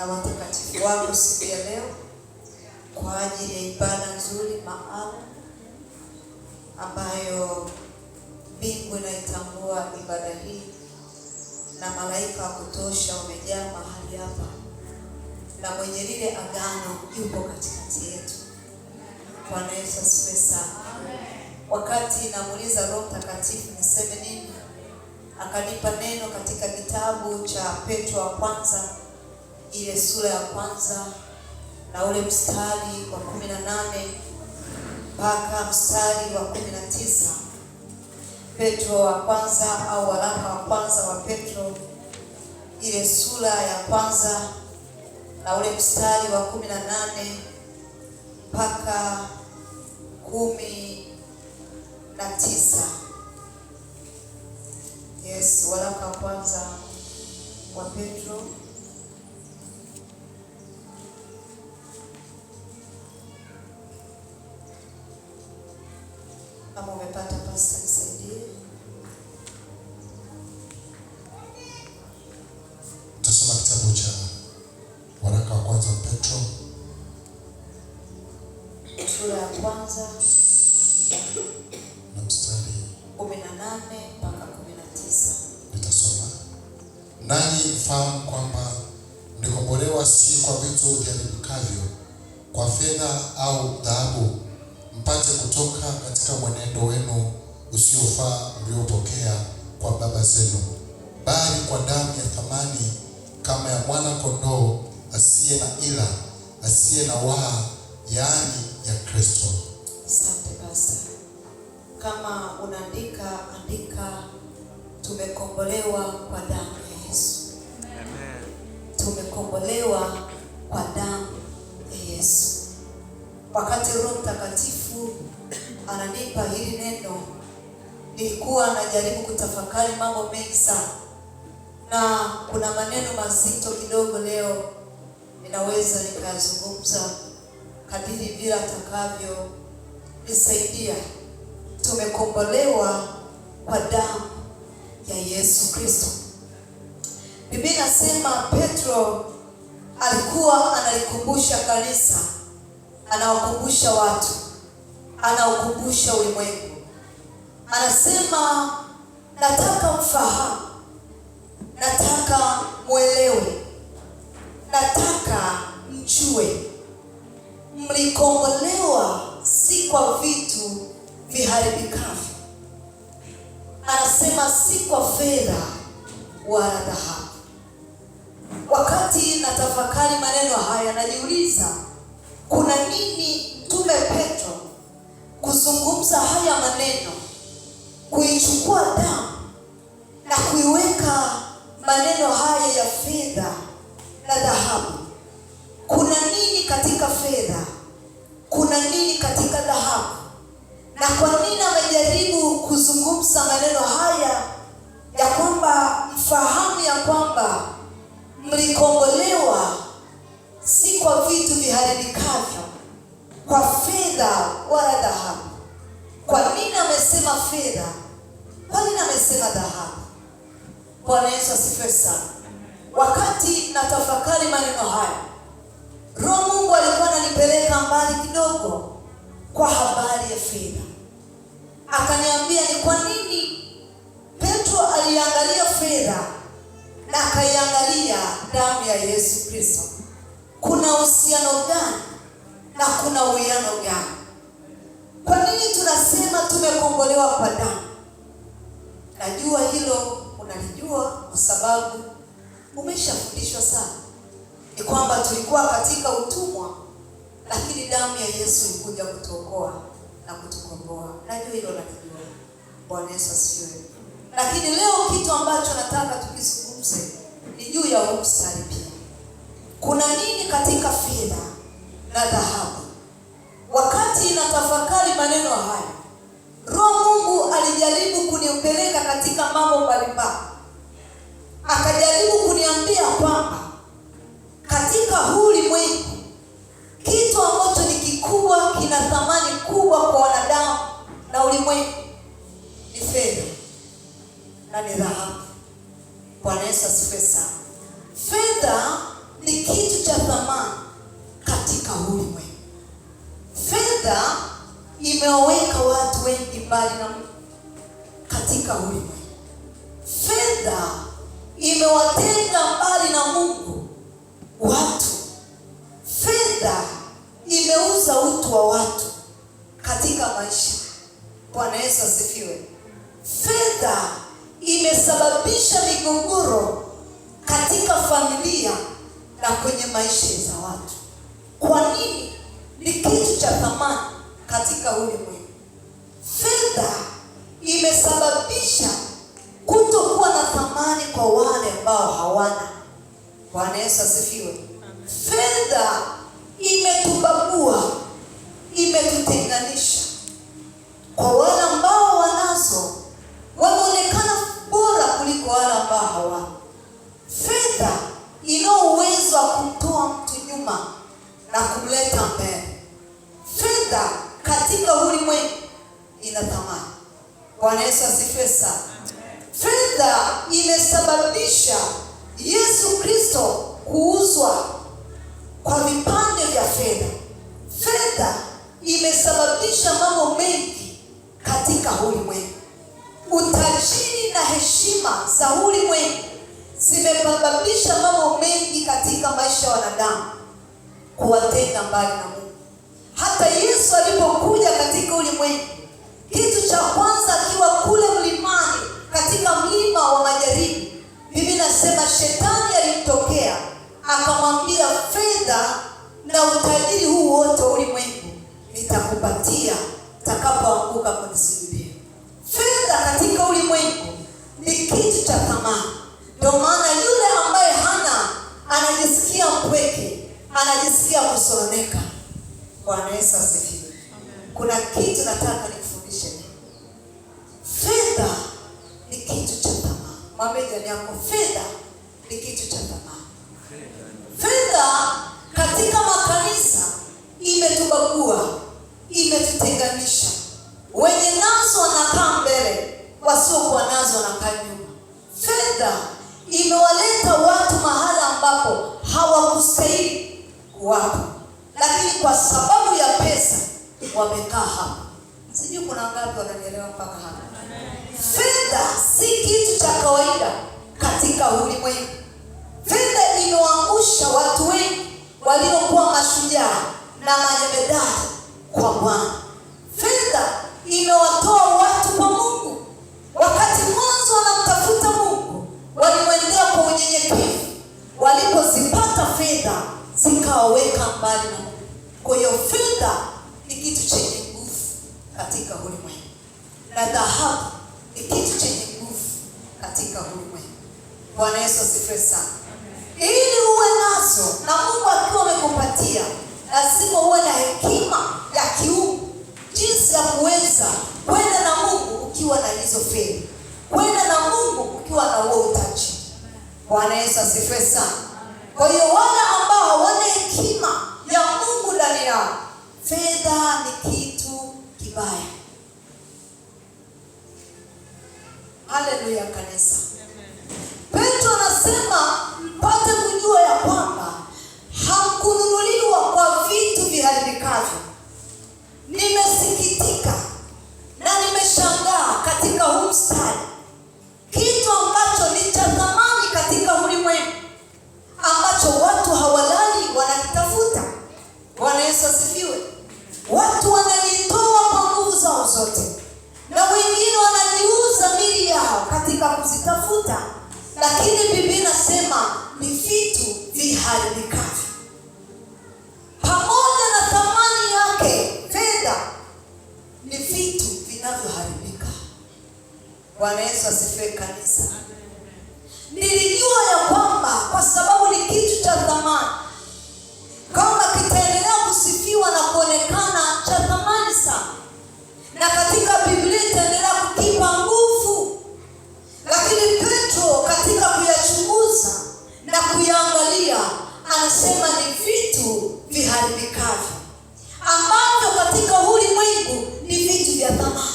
na watakatifu wako siku ya leo kwa ajili ya ibada nzuri maalum ambayo mbingu inaitambua ibada hii, na malaika wa kutosha wamejaa mahali hapa, na mwenye lile agano yupo katikati yetu. Bwana Yesu asifiwe sana. Wakati namuuliza Roho Mtakatifu niseme nini, akanipa neno katika kitabu cha Petro wa kwanza, ile sura ya kwanza na ule mstari wa 18 mpaka mstari wa 19. Petro wa kwanza au waraka wa kwanza wa Petro, ile sura ya kwanza na ule mstari wa 18 mpaka 19. Yes, waraka wa kwanza wa Petro kama umepata pasta nisaidie. Tutasoma kitabu cha waraka wa kwanza wa Petro sura ya kwanza na mstari 18 mpaka 19. Nitasoma. Nanyi mfahamu kwamba mlikombolewa si kwa vitu viharibikavyo, kwa fedha au dhahabu, mpate kutoka katika mwenendo wenu usiofaa mliopokea kwa baba zenu, bali kwa damu ya thamani kama ya mwana kondoo asiye na ila, asiye na waa, yaani ya Kristo. Asante Pastor. Kama unaandika, andika tumekombolewa kwa damu ya Yesu. Amen. Tumekombolewa kwa damu ya Yesu. Wakati Roho Mtakatifu ananipa hili neno, nilikuwa najaribu kutafakari mambo mengi sana, na kuna maneno mazito kidogo leo ninaweza nikazungumza kadiri vile atakavyo nisaidia. Tumekombolewa kwa damu ya Yesu Kristo. Biblia inasema Petro alikuwa analikumbusha kanisa, anawakumbusha watu, anawakumbusha ulimwengu. Anasema nataka mfahamu, nataka muelewe, nataka mjue mlikombolewa si kwa vitu viharibikavyo. Anasema si kwa fedha wala dhahabu. Wakati natafakari maneno haya, najiuliza kuna nini Mtume Petro kuzungumza haya maneno, kuichukua damu na kuiweka maneno haya ya fedha na dhahabu? Kuna nini katika fedha? Kuna nini katika dhahabu? Na kwa nini amejaribu kuzungumza maneno haya ya kwamba mfahamu ya kwamba mlikombolewa si kwa vitu viharibikavyo, kwa fedha wala dhahabu? Kwa nini amesema fedha? Kwa nini amesema dhahabu? Bwana Yesu asifiwe sana. Wakati natafakari maneno haya, Roho Mungu alikuwa ananipeleka mbali kidogo kwa habari ya fedha. Akaniambia ni kwa nini Petro aliangalia fedha na akaiangalia damu ya Yesu Kristo. Kuna uhusiano gani na kuna uwiano gani? Kwa nini tunasema tumekombolewa kwa damu? Najua hilo unalijua kwa sababu umeshafundishwa sana. Ni kwamba tulikuwa katika utumwa, lakini damu ya Yesu ilikuja kutuokoa na kutukomboa. Najua hilo nalijua. Bwana Yesu asifiwe. Lakini leo kitu ambacho nataka tukizungumze ni juu ya huu mstari pia. Kuna nini katika fedha na dhahabu? Wakati natafakari maneno haya, Roho Mungu alijaribu kunipeleka katika mambo mbalimbali. Akajaribu kuniambia kwamba katika huu ulimwengu kitu ambacho ni kikubwa, kina thamani kubwa kwa wanadamu na ulimwengu ni fedha na ni dhahabu. Bwana Yesu asifiwe sana. Fedha ni kitu mbali na Mungu katika ulimwengu. Fedha imewatenga mbali na Mungu watu. Fedha imeuza utu wa watu katika maisha. Bwana Yesu asifiwe. Fedha imesababisha migogoro katika familia na kwenye maisha za watu. Kwa nini? Ni kitu cha thamani katika ulimwengu. Fedha imesababisha kutokuwa na thamani kwa wale ambao hawana. Bwana Yesu asifiwe. Fedha imetubagua, imetutenganisha. Kwa wale ambao wanazo wanaonekana bora kuliko wale ambao hawana. Fedha ina uwezo wa kumtoa mtu nyuma na kumleta mbele. Fedha katika ulimwengu ina thamani. Bwana Yesu asifiwe sana. Fedha imesababisha Yesu Kristo kuuzwa kwa vipande vya fedha. Fedha imesababisha mambo mengi katika ulimwengu. Utajiri na heshima za ulimwengu zimesababisha mambo mengi katika maisha ya wanadamu, kuwatenga mbali na Mungu. Hata Yesu alipokuja katika ulimwengu, kitu cha kwanza akiwa kule mlimani, katika mlima wa majaribu, Biblia inasema shetani alimtokea akamwambia, fedha na utajiri huu wote wa ulimwengu nitakupatia utakapoanguka kunisujudia. Fedha katika ulimwengu ni kitu cha thamani. Ndio maana yule ambaye hana anajisikia mpweke, anajisikia kusononeka. Bwana Yesu asifiwe. Kuna kitu nataka nikufundishe. Fedha ni kitu cha thamani. Mwambie jirani yako, fedha ni kitu cha thamani. Fedha katika makanisa imetubagua, imetutenganisha. Wenye nazo wanakaa mbele, wasiokuwa nazo wanakaa nyuma. Fedha imewaleta watu mahala ambapo hawakustahili kuwapo, lakini kwa sababu ya pesa wamekaa hapa. Sijui kuna ngapi wananielewa mpaka hapa. Fedha si kitu cha kawaida katika ulimwengu. Fedha imewaangusha watu wengi waliokuwa mashujaa na majemadari kwa Bwana. Fedha imewatoa watu kwa Mungu. Wakati mwanzo wanamtafuta Mungu, walimwendea kwa unyenyekevu. Walipozipata fedha, zikawaweka mbali na Mungu. Kwa hiyo fedha ni kitu chenye nguvu katika ulimwengu, na dhahabu ni kitu chenye nguvu katika ulimwengu. Bwana Yesu asifiwe sana. Ili uwe nazo na Mungu akiwa amekupatia, lazima uwe na hekima ya kiungu, jinsi ya kuweza kwenda na Mungu ukiwa na hizo fedha, kwenda na Mungu ukiwa na huo utaji. Bwana Yesu asifiwe sana. Kwa hiyo wale ambao hawana hekima ya Mungu ndani yao, fedha ni kitu kibaya. Haleluya kanisa. Petro anasema mpate kujua ya kwamba hamkununuliwa kwa vitu viharibikavyo. Nimesikitika na nimeshangaa katika huu mstari, kitu ambacho ni cha thamani katika ulimwengu, ambacho watu hawalali wanakitafuta. Bwana Yesu asifiwe. Watu wanajitoa kwa nguvu zao zote, na wengine wanajiuza mili yao katika kuzitafuta, lakini Biblia inasema ni vitu viharibikavyo. Pamoja na thamani yake, fedha ni vitu vinavyoharibika. Bwana Yesu asifiwe kanisa. Nilijua ya kwamba kwa sababu ni kitu cha thamani, kama kitaendelea kusifiwa na kuonekana cha thamani sana, na katika Biblia itaendelea kukipa nguvu. Lakini Petro katika kuyachunguza na kuyaangalia, anasema ni vitu viharibikavyo, ambavyo katika ulimwengu ni vitu vya thamani.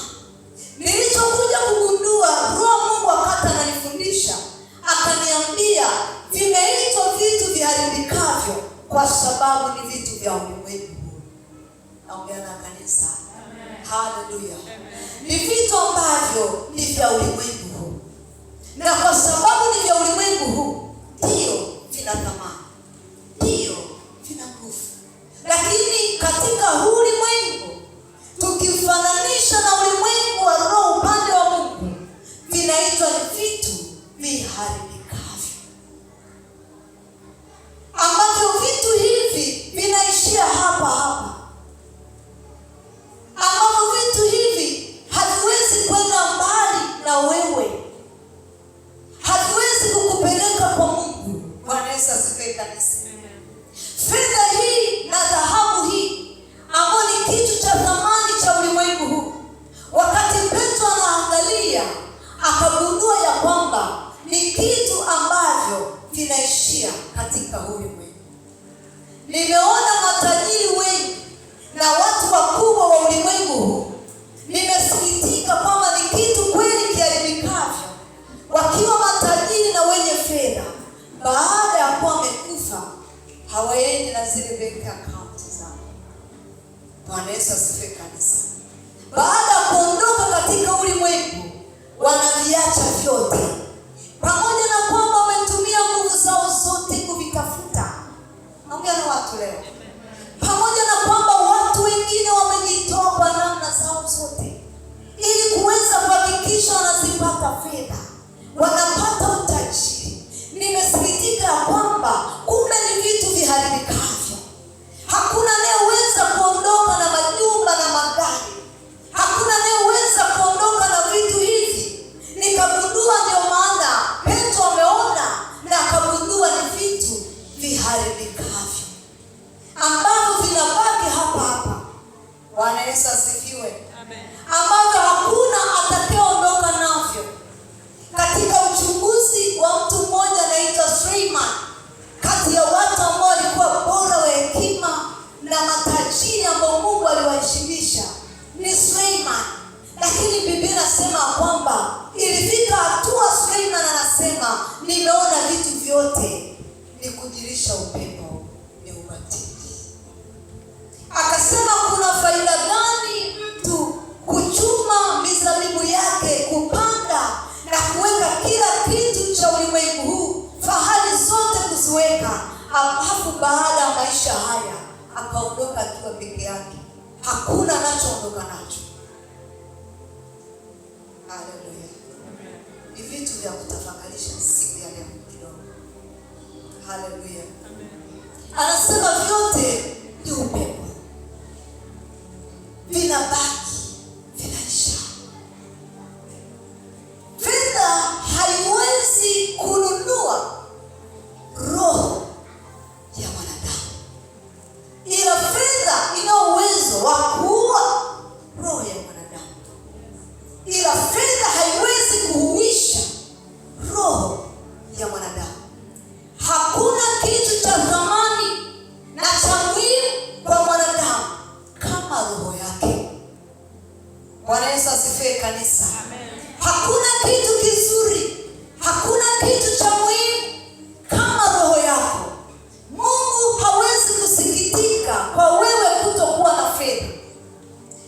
Nilichokuja kugundua, Roho Mungu wakati ananifundisha akaniambia, vimeitwa vitu viharibikavyo kwa sababu ni vitu vya ulimwengu. Naongea na kanisa. Haleluya. Ni vitu ambavyo ni vya ulimwengu huu, na kwa sababu ni vya ulimwengu huu, ndio vina thamani, ndio vina nguvu, lakini katika huu ulimwengu, tukifananisha na ulimwengu wa roho upande wa Mungu, vinaitwa ni vitu viharibikavyo, ambavyo vitu hivi vinaishia hapa hapa, ambavyo vitu hivi haviwezi kwenda mbali na wewe, haviwezi kukupeleka kwa Mungu. Bwana Yesu asifiwe kanisa. Fedha hii na dhahabu hii ambayo ni kitu cha thamani cha ulimwengu huu, wakati Petro anaangalia akagundua ya kwamba ni kitu ambavyo vinaishia katika ulimwengu. Nimeona matajiri wengi na watu wakubwa wa ulimwengu huu, nimesikitika kwamba ni kitu kweli kiharibikavyo, wakiwa matajiri na wenye fedha, baada ya kuwa wamekufa hawaendi na zile bank account zao. Bwana Yesu asifiwe kanisa. Baada ya kuondoka katika ulimwengu, wanaviacha vyote, pamoja na kwamba wametumia nguvu zao zote kuvitafuta. Naongea na watu leo. Pamoja na kwamba watu wengine wamejitoa kwa namna zao zote ili kuweza kuhakikisha wanazipata fedha, wanapata utajiri. Nimesikitika kwamba kumbe ni vitu viharibikavyo. Hakuna anayeweza kuondoka na majumba na magari, hakuna anayeweza kuondoka na vitu hivi. Nikagundua, ndio maana Petro ameona na akagundua ni vitu viharibikavyo ambavyo vinabaki hapa hapa. Bwana Yesu asifiwe. Amen. Ambavyo hakuna atakayeondoka navyo. Katika uchunguzi wa mtu mmoja anaitwa Suleiman, kati ya watu ambao walikuwa bora wa hekima na matajiri ambao Mungu aliwaheshimisha ni Suleiman. Lakini Biblia inasema kwamba ilifika hatua Suleiman anasema, nimeona vitu vyote ni kudirisha upepo, ni ubatili. Akasema, kuna faida gani mtu kuchuma mizabibu yake, kupanda na kuweka kila kitu cha ulimwengu huu, fahari zote kuziweka, alafu baada ya maisha haya akaondoka akiwa peke yake, hakuna anachoondoka nacho. Haleluya. Ni vitu vya kutafakarisha siku ya leo kidogo. Haleluya. Anasema vyote ni upepo, vinabaki, vinaisha. Fedha haiwezi kununua roho ya mwanadamu, ila fedha ina uwezo wa kuua roho ya mwanadamu, ila fedha haiwezi kuhuisha roho ya mwanadamu. Hakuna kitu cha thamani na cha muhimu kwa mwanadamu kama roho yake. Bwana Yesu asifiwe kanisa. Amen. Hakuna kitu kizuri, hakuna kitu cha muhimu kama roho yako. Mungu hawezi kusikitika kwa wewe kutokuwa na fedha.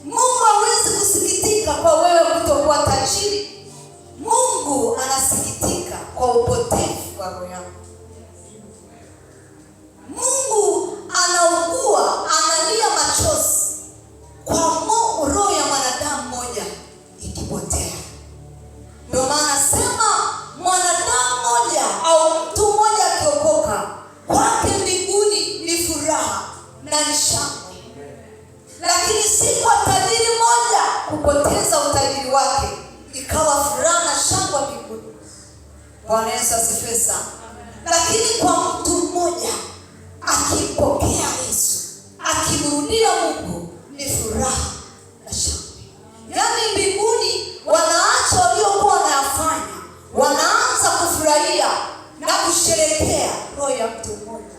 Mungu hawezi kusikitika kwa wewe kutokuwa tajiri. Mungu anasikitika kwa upotevu wa roho yako. Mungu anaugua, analia machozi kwa roho ya mwanadamu mmoja ikipotea. Ndio maana sema mwanadamu mmoja au mtu mmoja akiokoka, kwake mbinguni ni furaha na ni shangwe. Lakini si kwa tajiri mmoja kupoteza utajiri wake ikawa furaha na shangwe mbinguni. Bwana Yesu asifiwe sana. Lakini kwa mtu mmoja akimpokea Yesu, akimrudia Mungu, ni furaha na shangwe. Yaani mbinguni wanaacha waliokuwa wanayafanya, wanaanza kufurahia na kusherehekea roho ya mtu mmoja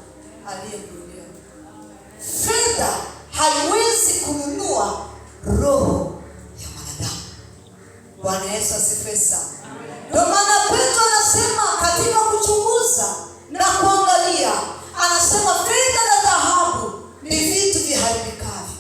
aliyemrudia. Fedha haiwezi kununua roho ya mwanadamu. Bwana Yesu asifiwe sana. Ndio maana Petro anasema katika kuchunguza na kuangalia, anasema fedha na dhahabu ni vitu viharibikavyo,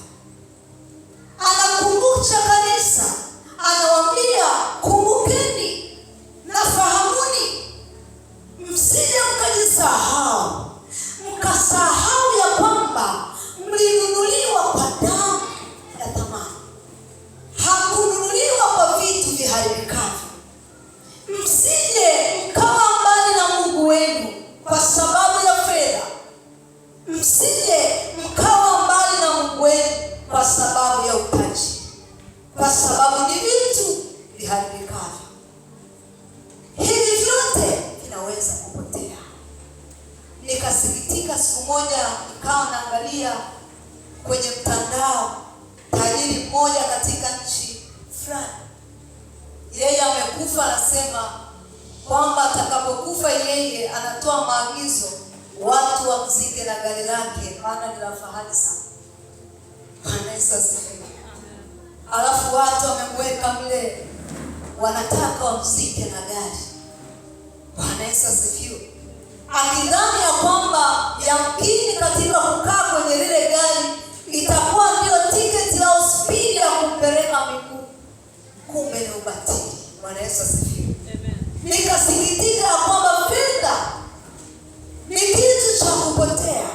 viharibikavyo. Hivi vyote vinaweza kupotea. Nikasikitika siku moja, nikawa naangalia kwenye mtandao tajiri mmoja katika nchi fulani. Yeye amekufa, anasema kwamba atakapokufa yeye anatoa maagizo watu wamzike na gari lake, maana ni la fahari sana. Anaweza sema. Alafu watu wamemweka mle, wanataka wamzike na gari. Anaweza sifiwe. Akidhani ya kwamba yamkini katika kukaa kwenye lile gari itakuwa ndio tiketi au spidi ya kumpeleka miguu. Kumbe ni ubatili. Anaweza sifiwe. Nikasikitika ya kwamba fedha ni kitu cha kupotea,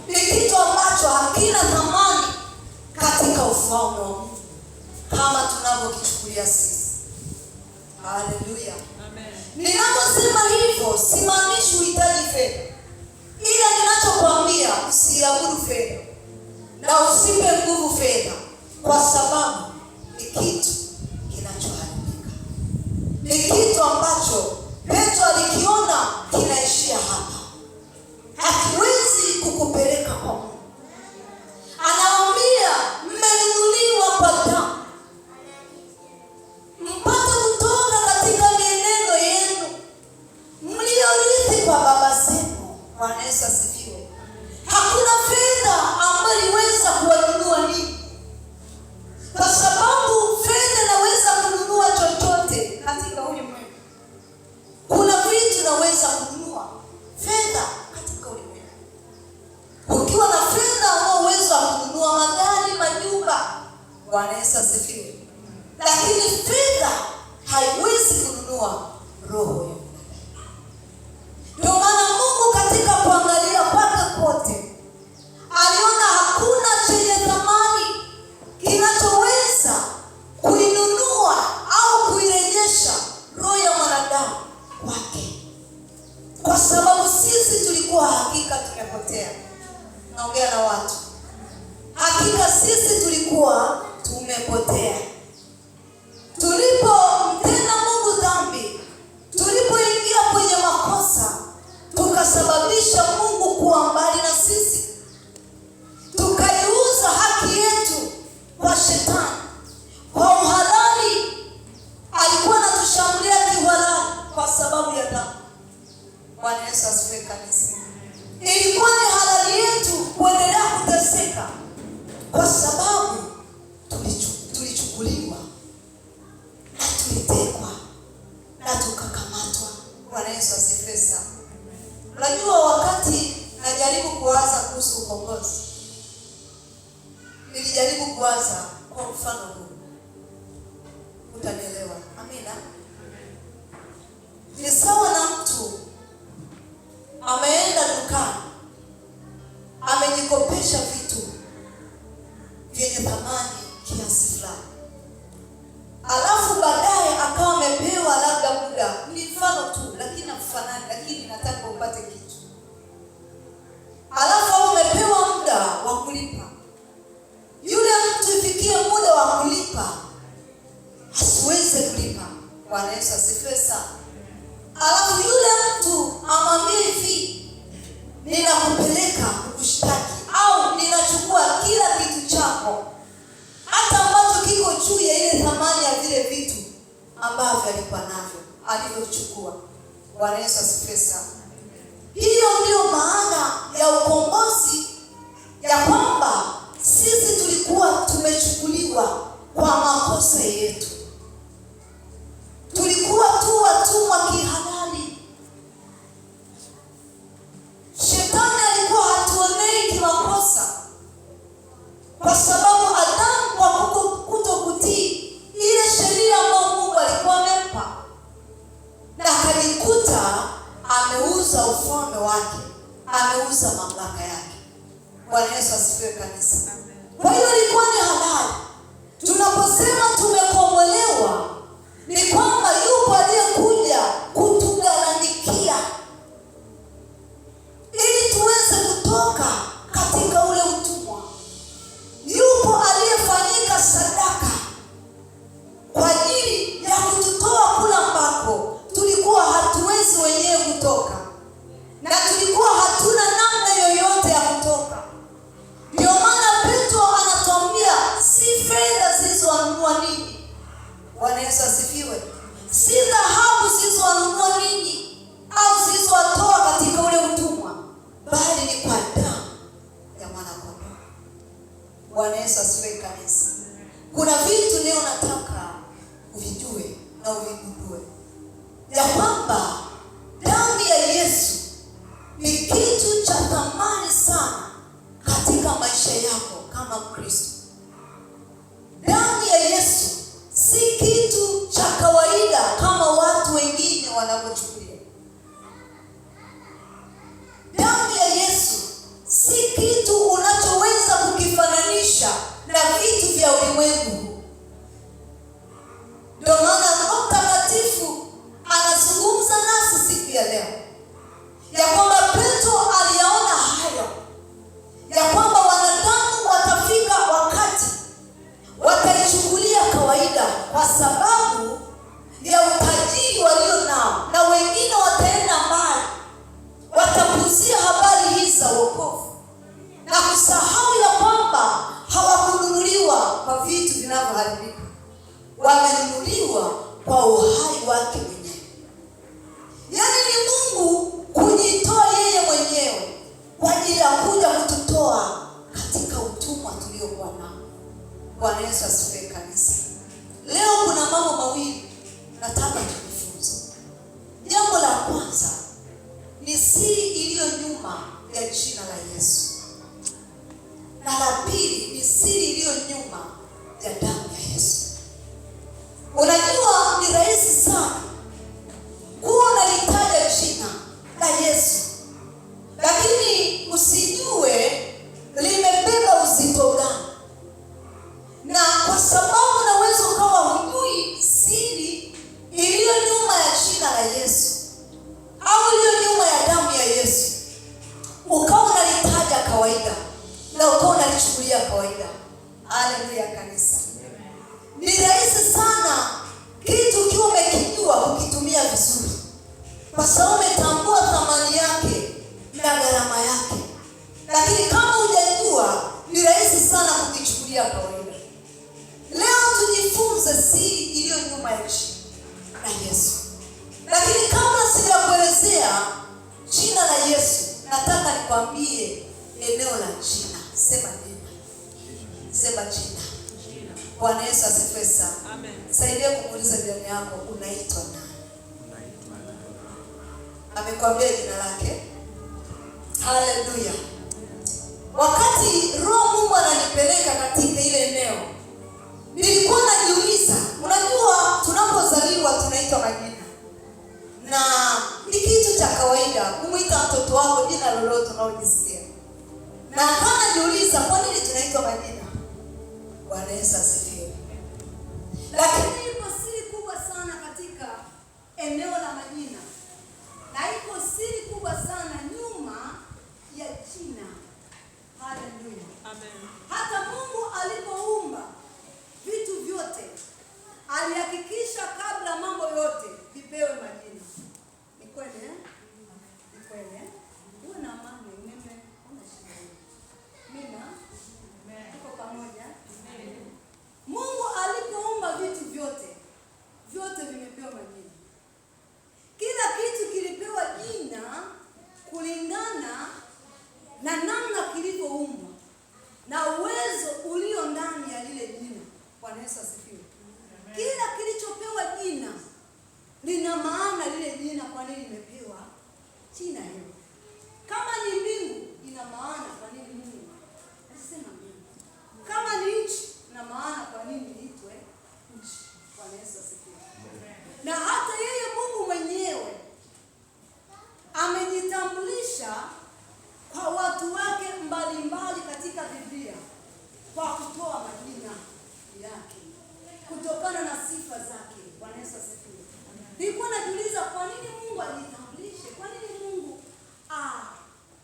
ni kitu ambacho hakina thamani katika ufalme wa Mungu kama tunavyokichukulia sisi. Haleluya. Amen. Ninaposema hivyo simaanishi uhitaji fedha, ila ninachokwambia usiabudu fedha na usipe nguvu fedha, kwa sababu ni kitu kinachoharibika, ni kitu ambacho Petro alikiona kinaishia hapa, hakiwezi kukupeleka kwa Mungu. Anawaambia mmenunuliwa kwa damu, mpate kutoka katika mienendo yenu mliorithi kwa baba zenu. Bwana Yesu asifiwe. Hakuna fedha ambayo iliweza kuwanunua nini, kwa sababu fedha inaweza kununua chochote katika ulimwengu. Kuna vitu inaweza kununua fedha katika ulimwengu. Ukiwa na fedha una uwezo wa kununua magari, majumba. Bwana Yesu asifiwe. Lakini fedha haiwezi kununua roho ya mwanadamu. Ndio maana Mungu katika kuangalia kwake kote aliona hakuna chenye thamani kinachoweza kuinunua au kuirejesha roho ya mwanadamu kwake, kwa sababu sisi tulikuwa hakika tumepotea. Naongea na watu, hakika sisi tulikuwa tumepotea. Tulipomtenda Mungu dhambi, tulipoingia kwenye makosa, tukasababisha Mungu kuwa mbali na sisi, tukaiuza haki yetu kwa shetani kwa uhalali. Alikuwa anatushambulia kihalali kwa sababu ya dhambi. Bwana Yesu asifiwe kanisa. Ilikuwa ni halali yetu kuendelea kuteseka kwa sababu tulichukuliwa na tulitekwa na tukakamatwa. Bwana Yesu asifiwe sana. Unajua, wakati najaribu kuwaza kuhusu ukombozi, nilijaribu kuwaza kwa mfano huu. Utanielewa. Amina. Ni sawa na mtu ameenda dukani, amejikopesha vitu vyenye thamani kiasi fulani, alafu baadaye akawa amepewa labda muda, ni mfano tu lakini nafanani, lakini nataka upate kitu, alafu umepewa muda wa kulipa. Yule mtu ifikie muda wa kulipa asiweze kulipa. Bwana Yesu asifiwe sana. Alafu yule mtu amwambie hivi, ninakupeleka kukushtaki, au ninachukua kila kitu chako, hata ambacho kiko juu ya ile thamani ya vile vitu ambavyo alikuwa navyo, alivyochukua. Bwana Yesu asifiwe sana. Hiyo ndio maana ya ukombozi, ya kwamba sisi tulikuwa tumechukuliwa kwa makosa yetu. Tulikuwa tu watumwa kihalali. Shetani alikuwa hatuonei kimakosa, kwa sababu Adamu kwa kutokutii ile sheria ambayo Mungu alikuwa amempa, na akajikuta ameuza ufalme wake, ameuza mamlaka yake. Bwana Yesu asifiwe kanisa. Kwa hiyo ilikuwa ni halali. Tunaposema tumekombolewa, ni kwamba yupo aliyekuja kutugharamikia ili tuweze kutoka katika ule utumwa. Yupo aliyefanyika sadaka kwa ajili ya Bwana Yesu asifiwe kanisa. Kuna vitu leo nataka uvijue na uvigundue ya kwamba damu ya Yesu ni kitu cha thamani sana katika maisha yako kama Mkristo. Damu ya Yesu si kitu cha kawaida kama watu wengine wanavyochukulia. Damu ya Yesu si kitu unachoweza kukifananisha na vitu vya ulimwengu. Ndio maana Roho Mtakatifu anazungumza nasi siku ya leo ya kwamba Petro aliyaona hayo, ya kwamba wanadamu watafika wakati wataichukulia kawaida kwa sababu ya utajiri walio nao, na wengine wataenda mbali, watapuzia habari hizi za wokovu na kusahau ya kwamba hawakununuliwa kwa vitu vinavyoharibika, wamenunuliwa kwa uhai wake mwenyewe. Yaani ni Mungu kujitoa yeye mwenyewe kwa ajili ya kuja kututoa katika utumwa tuliokuwa nao. Bwana Yesu asifiwe kanisa. Leo kuna mambo mawili nataka tujifunze. Jambo la kwanza ni siri iliyo nyuma ya jina la Yesu, na la pili ni siri iliyo nyuma ya damu ya Yesu. Unajua ni rahisi sana kuwa unalitaja jina la Yesu, lakini usijue limebeba uzito gani. Na kwa sababu unaweza ukawa hujui siri iliyo nyuma ya jina la Yesu au iliyo nyuma ya damu ya Yesu, ukawa unalitaja kawaida na ukawa unalichukulia kawaida. Haleluya kanisa. Ni rahisi sana kitu ukiwa umekijua kukitumia vizuri, kwa sababu umetambua thamani yake na gharama yake. Lakini kama hujajua, ni rahisi sana kukichukulia kawaida. Leo tujifunze siri iliyo nyuma ya jina la Yesu. Lakini kabla sijakuelezea jina la Yesu, nataka nikwambie eneo la jina. Sema jina. Sema jina. Bwana Yesu asifiwe sana. Amen. Saidia kumuuliza jirani yako, unaitwa nani? Amekwambia jina lake? Haleluya. Wakati Roho Mungu ananipeleka katika ile eneo, nilikuwa najiuliza, unajua tunapozaliwa tunaitwa majina. Na ni kitu cha kawaida kumuita mtoto wako jina lolote unaojisikia. Na kana niuliza, kwa nini tunaitwa majina? Bwana Yesu asifiwe. Lakini ipo siri kubwa sana katika eneo la majina. Na ipo siri kubwa sana nyuma ya jina. Haleluya. Amen. Hata Mungu alipoumba vitu vyote, alihakikisha kabla mambo yote vipewe majina. Ni kweli eh? Ni kweli eh? Uwe na amani, umeme, una shida. Mina? Tuko pamoja? Mungu alipoumba vitu vyote, vyote vimepewa majina. Kila kitu kilipewa jina kulingana na namna kilivyoumbwa na uwezo ulio ndani ya lile jina. Bwana Yesu asifiwe. Kila kilichopewa jina lina maana lile jina kwa nini limepewa jina hilo. Kama ni mbingu ina maana kwa nini Mungu alisema mbingu. Kama ni nchi ina maana kwa nini iitwe nchi. Bwana Yesu asifiwe. Na hata yeye Mungu mwenyewe amejitambulisha kwa watu wake mbalimbali katika Biblia kwa kutoa majina yake kutokana na sifa zake. Bwana Yesu asifiwe. Nilikuwa najiuliza kwa nini Mungu ajitambulishe? Kwa nini Mungu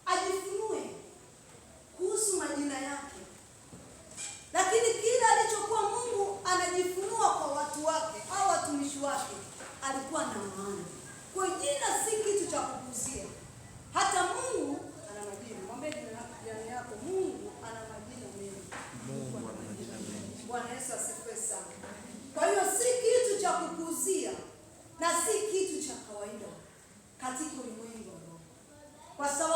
ajifunue kuhusu majina yake? Lakini kila alichokuwa Mungu anajifunua kwa watu wake au watumishi wake alikuwa na maana. Kwa jina si kitu cha kukuzia. Hata Mungu ana majina. Mwambie jirani yako, Mungu ana majina mengi. Mungu ana majina mengi. Bwana Yesu asifiwe sana. Kwa hiyo si kitu cha kukuzia na si kitu cha kawaida katika ulimwengu wa roho. Kwa sababu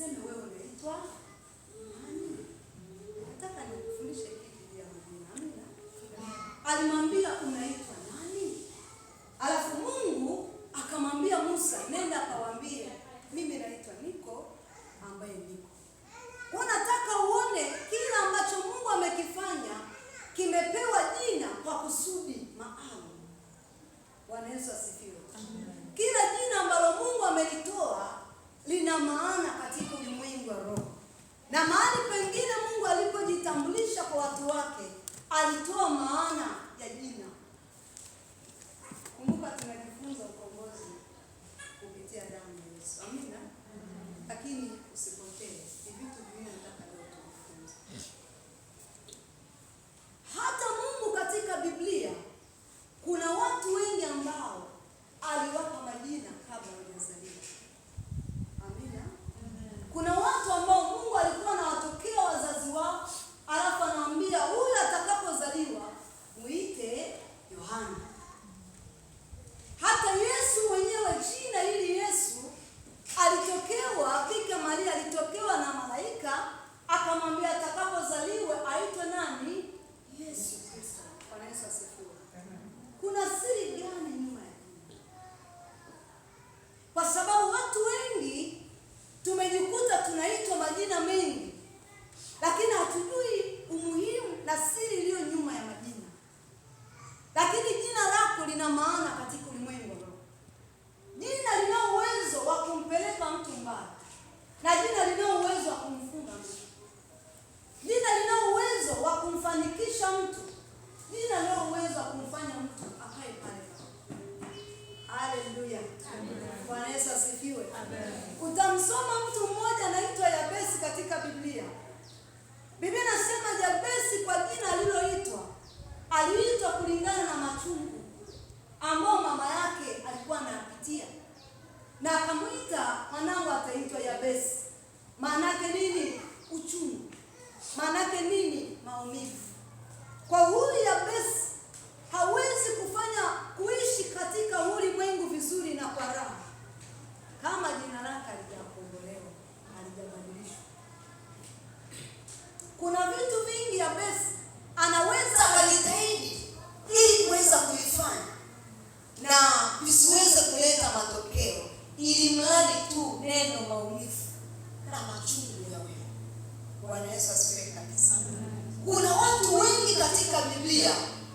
niseme wewe unaitwa nani? Nataka nikufundishe kitu ya majina. Amina. Alimwambia unaitwa nani? Alafu Mungu akamwambia Musa, nenda kawaambie mimi naitwa Niko ambaye niko. Kwa nataka uone kila ambacho Mungu amekifanya kimepewa jina kwa kusudi maalum. Bwana Yesu asifiwe. Kila jina ambalo Mungu amelitoa lina maana katika ulimwengu wa roho. Na mahali pengine Mungu alipojitambulisha kwa watu wake, alitoa maana ya jina. Kumbuka tunajifunza ukombozi kupitia damu ya Yesu. Amina. Lakini usipotee. Ni vitu vingine nataka leo tujifunze. Hata Mungu katika Biblia kuna watu wengi ambao aliwapa majina kabla hawajazaliwa. Amina. Kuna watu ambao Mungu alikuwa anawatokea wazazi wao, alafu anawaambia huyu atakapozaliwa muite Yohana. Hata Yesu mwenyewe jina hili Yesu alitokewa, Bikira Maria alitokewa na malaika, akamwambia atakapozaliwa aitwe nani? Yesu Kristo. Bwana Yesu asifiwe. Kuna siri gani nyuma ya hili? Kwa sababu watu wengi tumejikuta tunaitwa majina mengi, lakini hatujui umuhimu na siri iliyo nyuma ya majina. Lakini jina lako lina maana katika ulimwengu wa roho. Jina lina uwezo wa kumpeleka mtu mbali, na jina lina uwezo wa kumfunga mtu. Jina lina uwezo wa kumfanikisha mtu. Jina lina uwezo wa kumfanya mtu akae pale. Haleluya. Bwana Yesu asifiwe. Utamsoma mtu mmoja anaitwa Yabesi katika Biblia. Biblia inasema Yabesi kwa jina aliloitwa, aliitwa kulingana na machungu ambao mama yake alikuwa anapitia. Na akamuita mwanangu ataitwa Yabesi. Maana yake nini? Uchungu. Maana yake nini? Maumivu. Kwa huyu Yabesi hawezi kuishi katika ulimwengu vizuri na kwa raha kama jina lake halijakombolewa, halijabadilishwa. Kuna vitu vingi Yabesi anaweza kujitahidi ili kuweza kuifanya na visiweze kuleta matokeo, ili mradi tu neno maumivu na machungu ya wewe. Bwana Yesu asifiwe kabisa. Kuna watu wengi katika Biblia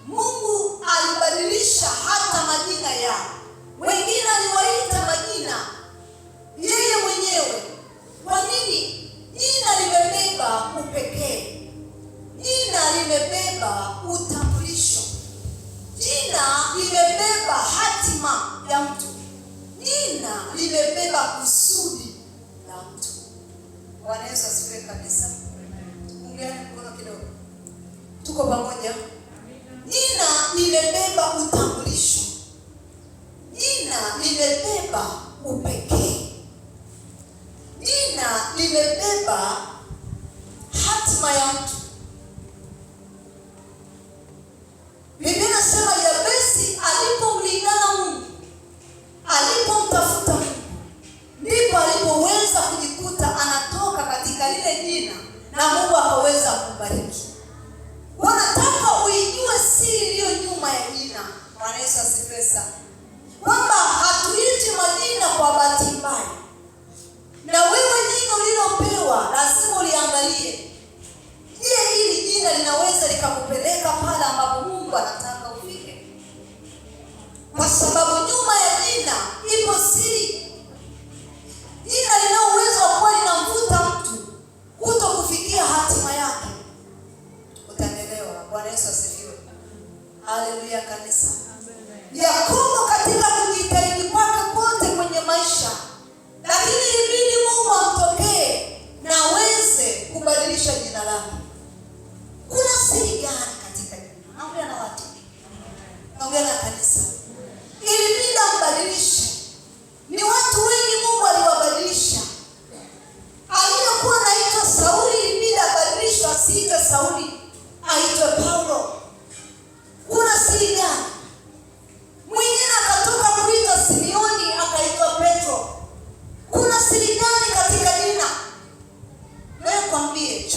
Mungu alibadilisha hata majina yao. Wengine aliwaita majina yeye mwenyewe. Kwa nini? Jina limebeba upekee. Jina limebeba utambulisho. Jina limebeba hatima ya mtu. Jina limebeba kusudi la mtu. Bwana Yesu asifiwe kabisa. Ungeani mkono kidogo. Tuko pamoja? Jina limebeba utambulisho. Jina limebeba upekee. Jina limebeba hatima ya mtu. Biblia inasema Yabesi alipomlingana Mungu, alipomtafuta Mungu, ndipo alipoweza kujikuta anatoka katika lile jina na Mungu akaweza kubariki. Wanataka uijue siri iliyo nyuma ya jina. Bwana Yesu asifiwe sana. Kwamba hatuiti majina kwa bahati mbaya. Na wewe jina ulilopewa lazima uliangalie. Je, hili jina linaweza likakupeleka pale ambapo Mungu anataka ufike? Kwa sababu nyuma ya jina ipo siri. Jina lina uwezo wa kuwa linamvuta mtu kuto kufikia hatima yake. Utaelewa. Bwana Yesu asifiwe. Haleluya kanisa. Yakobo katika kujitahidi kwake kote kwenye maisha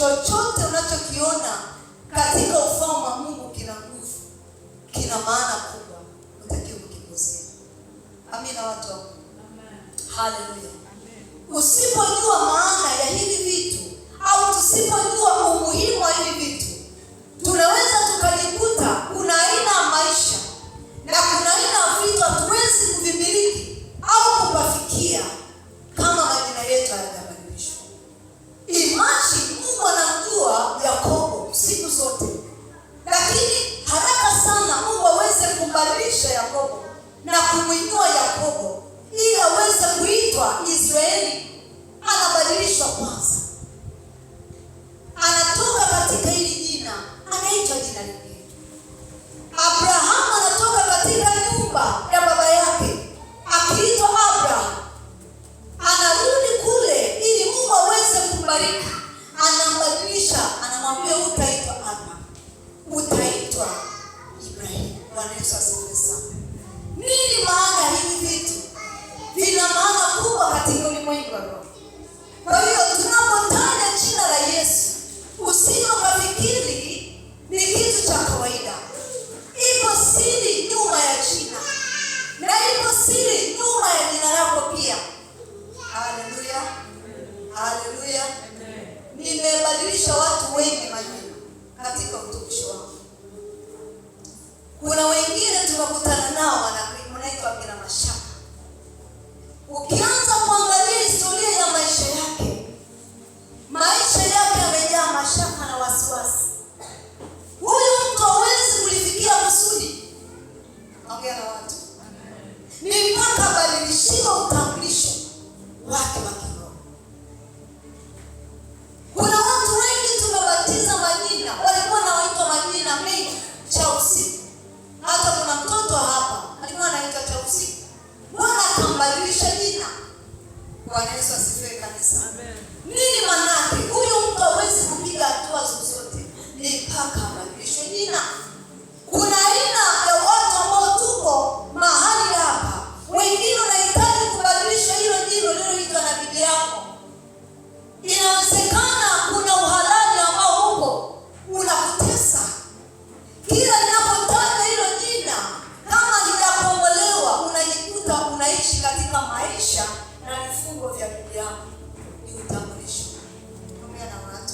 chochote unachokiona katika ufalme wa Mungu kina nguvu, kina maana kubwa, utakiwa kukiguzia. Amina watu wa Mungu. Haleluya. Usipojua maana ya hivi vitu au tusipojua umuhimu wa hivi vitu, tunaweza tukajikuta kuna aina ya maisha na kuna aina ya vitu hatuwezi kuvimiliki au kupafikia kama majina yetu hayajabadilishwa. Imagine Mungu anamjua Yakobo siku zote, lakini haraka sana Mungu aweze kumbadilisha Yakobo na kumwinua Yakobo ili aweze kuitwa Israeli. Anabadilishwa kwanza, anatoka katika hili jina, anaitwa jina lingine. Abrahamu anatoka katika nyumba ya baba yake akiitwa Abraham, anarudi kule ili Mungu aweze kumbariki, anambadilisha, anamwambia utaitwa Abraham, utaitwa Ibrahim. Bwana Yesu asifiwe sana. Nini maana hivi vitu? Vina maana kubwa katika ulimwengu wa roho. Kwa hiyo tunapotaja jina la Yesu, usije ukafikiri ni kitu cha kawaida. Ipo siri nyuma ya jina, na ipo siri nyuma ya jina lako pia. Haleluya, haleluya. Nimebadilisha watu wengi majina katika utumishi wangu. Kuna wengine tunakutana nao wanaitwa kina Mashaka. Ukianza kuangalia historia ya maisha yake yamejaa mashaka na wasiwasi. Huyu mtu hawezi kulifikia kusudi. Ongea na watu. Ni mpaka badilishiwa utambulisho wake wa kiroho. Kuna watu wengi tumebatiza majina, walikuwa wanaitwa majina mengi cha usiku. Hata kuna mtoto hapa alikuwa anaitwa cha usiku. Bwana akambadilisha jina. Bwana Yesu asifiwe kanisa. Amen. Nini maana yake? Huyu mtu hawezi kupiga hatua zozote ni mpaka abadilishwe jina. Kuna aina ya watu ambao tuko mahali hapa, wengine wanahitaji kubadilisha hilo jina lililoitwa na bibi yako. Inawezekana kuna uhalali ambao upo unakutesa. Kila ninapotaja hilo jina, kama linakombolewa, unajikuta unaishi katika maisha na vifungo vya bibi yako. Ni utambulisho. Tumia na watu.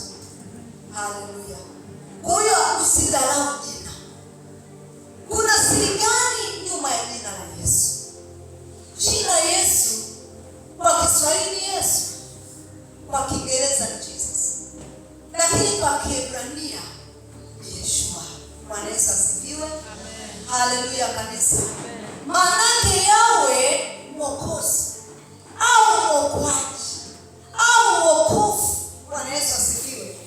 Haleluya. Kwa hiyo usidharau jina. Kuna siri gani nyuma ya jina la Yesu? Jina Yesu kwa Kiswahili ni Yesu, kwa Kiingereza ni Jesus, lakini kwa Kiebrania ni Yeshua. Bwana Yesu asifiwe. Amen. Haleluya kanisa. Amen. Maana yake yawe Mwokozi au mwokoaji au wokovu. Bwana Yesu asifiwe.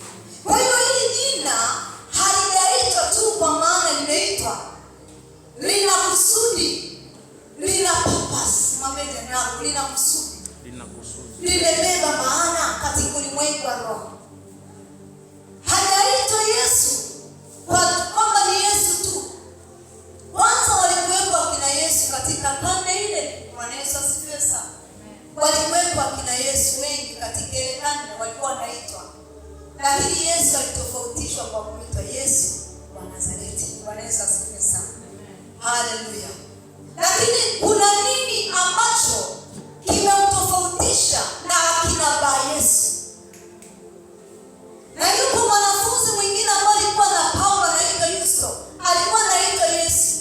Kwa hiyo hili jina halijaitwa tu kwa maana limeitwa, lina kusudi, lina purpose. Mabega yangu lina kusudi, limebeba maana katika ulimwengu wa roho. Hajaitwa Yesu kwamba ni Yesu tu. Kwanza walikuwepo akina Yesu katika karne ile. Bwana Yesu asifiwe sana. Walikuwepo akina Yesu wengi katika ile karne walikuwa wanaitwa, lakini Yesu alitofautishwa kwa kuitwa Yesu wa Nazareti. Bwana Yesu asifiwe sana. Haleluya. Lakini kuna nini ambacho kimemtofautisha na akina ba Yesu? Na yuko mwanafunzi mwingine ambaye alikuwa na Paulo anaitwa Yusto, alikuwa anaitwa Yesu.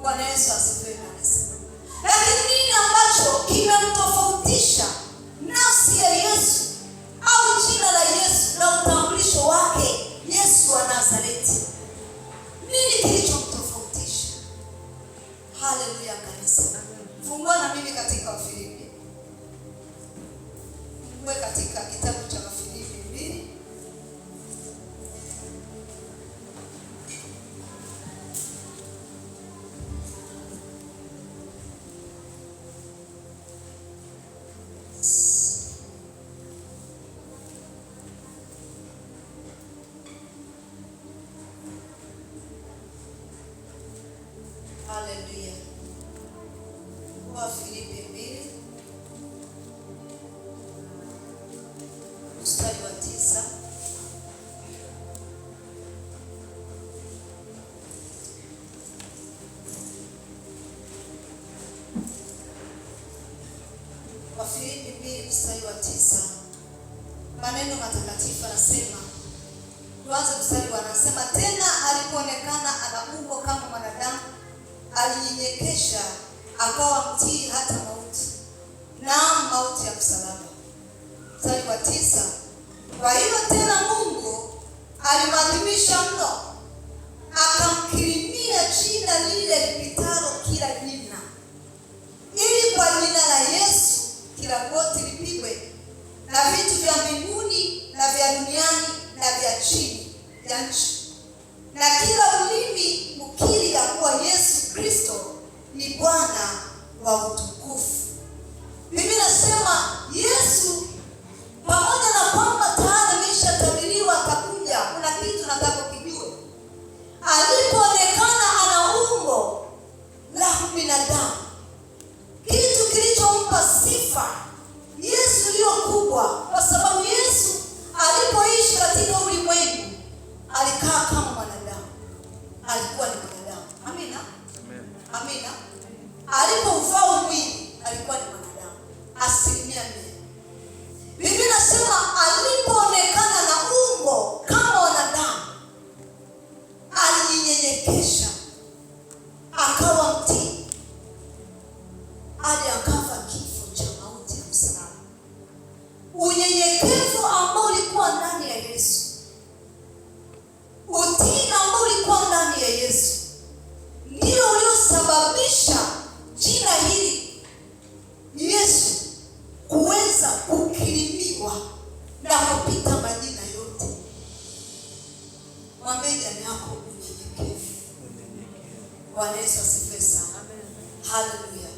Bwana Yesu asifiwe kanisa. Lakini nini ambacho kimemtofautisha nafsi ya Yesu au jina la Yesu na utambulisho wake, Yesu wa Nazareti? Nini kilichomtofautisha? Haleluya kanisa. Fungua na mimi maneno matakatifu anasema, tuanze mstari wa anasema, tena alipoonekana ana umbo kama mwanadamu, alinyenyekesha akawa mtii hata mauti, naam, mauti ya msalaba. Mstari wa 9, kwa hiyo tena Mungu alimwadhimisha mno, akamkirimia jina lile lipitalo kila jina, ili kwa jina la Yesu kila goti lipigwe, na vitu vya mbinguni na vya duniani na vya chini ya nchi, na kila ulimi ukiri ya kuwa Yesu Kristo ni Bwana wa utukufu. Biblia inasema Yesu, pamoja na kwamba tayari ameshatabiriwa atakuja, kuna kitu nataka kujue. Alipoonekana ana umbo la binadamu, kitu kilichompa sifa Yesu iliyo kubwa, kwa sababu Yesu alipoishi katika ulimwengu alikaa kama mwanadamu, alikuwa ni mwanadamu. Amina, amina. Alipouvaa mwili alikuwa ni mwanadamu 100%. Biblia inasema alipoonekana na umbo kama wanadamu, alijinyenyekesha akawa mtii, hadi akafa kifo cha mauti ya msalaba. Unyenyekevu ambao ulikuwa ndani ya Yesu, utii ambao ulikuwa ndani ya Yesu, ndio uliosababisha jina hili Yesu kuweza kukirimiwa na kupita majina yote. Mwambie jirani yako unyenyekevu. Bwana Yesu asifiwe sana. Haleluya.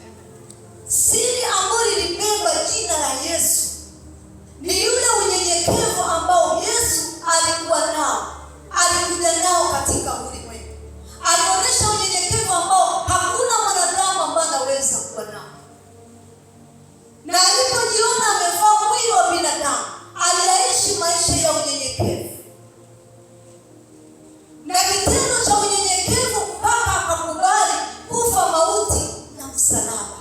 Siri ambayo ilibeba jina la Yesu ni yule unyenyekevu ambao Yesu alikuwa nao, alikuja nao katika ulimwengu. Alionyesha unyenyekevu ambao hakuna mwanadamu ambaye anaweza kuwa nao. Na alipojiona amevaa mwili wa binadamu, aliishi maisha ya unyenyekevu. Na kitendo cha unyenyekevu mpaka akakubali kufa mauti ya msalaba.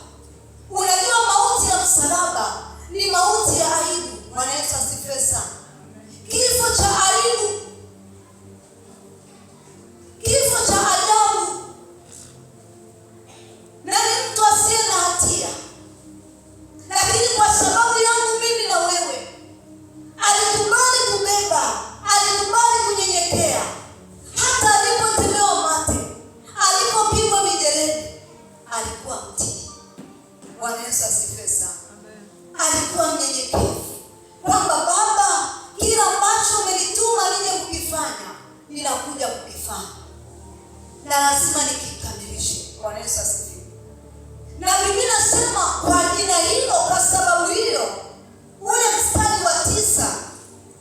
Unajua mauti ya msalaba ni mauti ya aibu. Bwana Yesu asifiwe sana. Kifo cha aibu, kifo cha adabu, na ni mtu asiye na hatia, lakini kwa sababu yangu mimi na wewe alikubali kubeba, alikubali kunyenyekea. Hata alipotemewa mate, alipopigwa mijeledi, alikuwa mtii. Bwana Yesu asifiwe sana. Alikuwa mnyenyekevu, kwamba Baba, kila ambacho umenituma nije kukifanya, ninakuja kukifanya, na lazima nikikamilishe. Bwana Yesu asifiwe. Na Biblia inasema kwa jina hilo, kwa sababu hiyo, ule mstari wa 9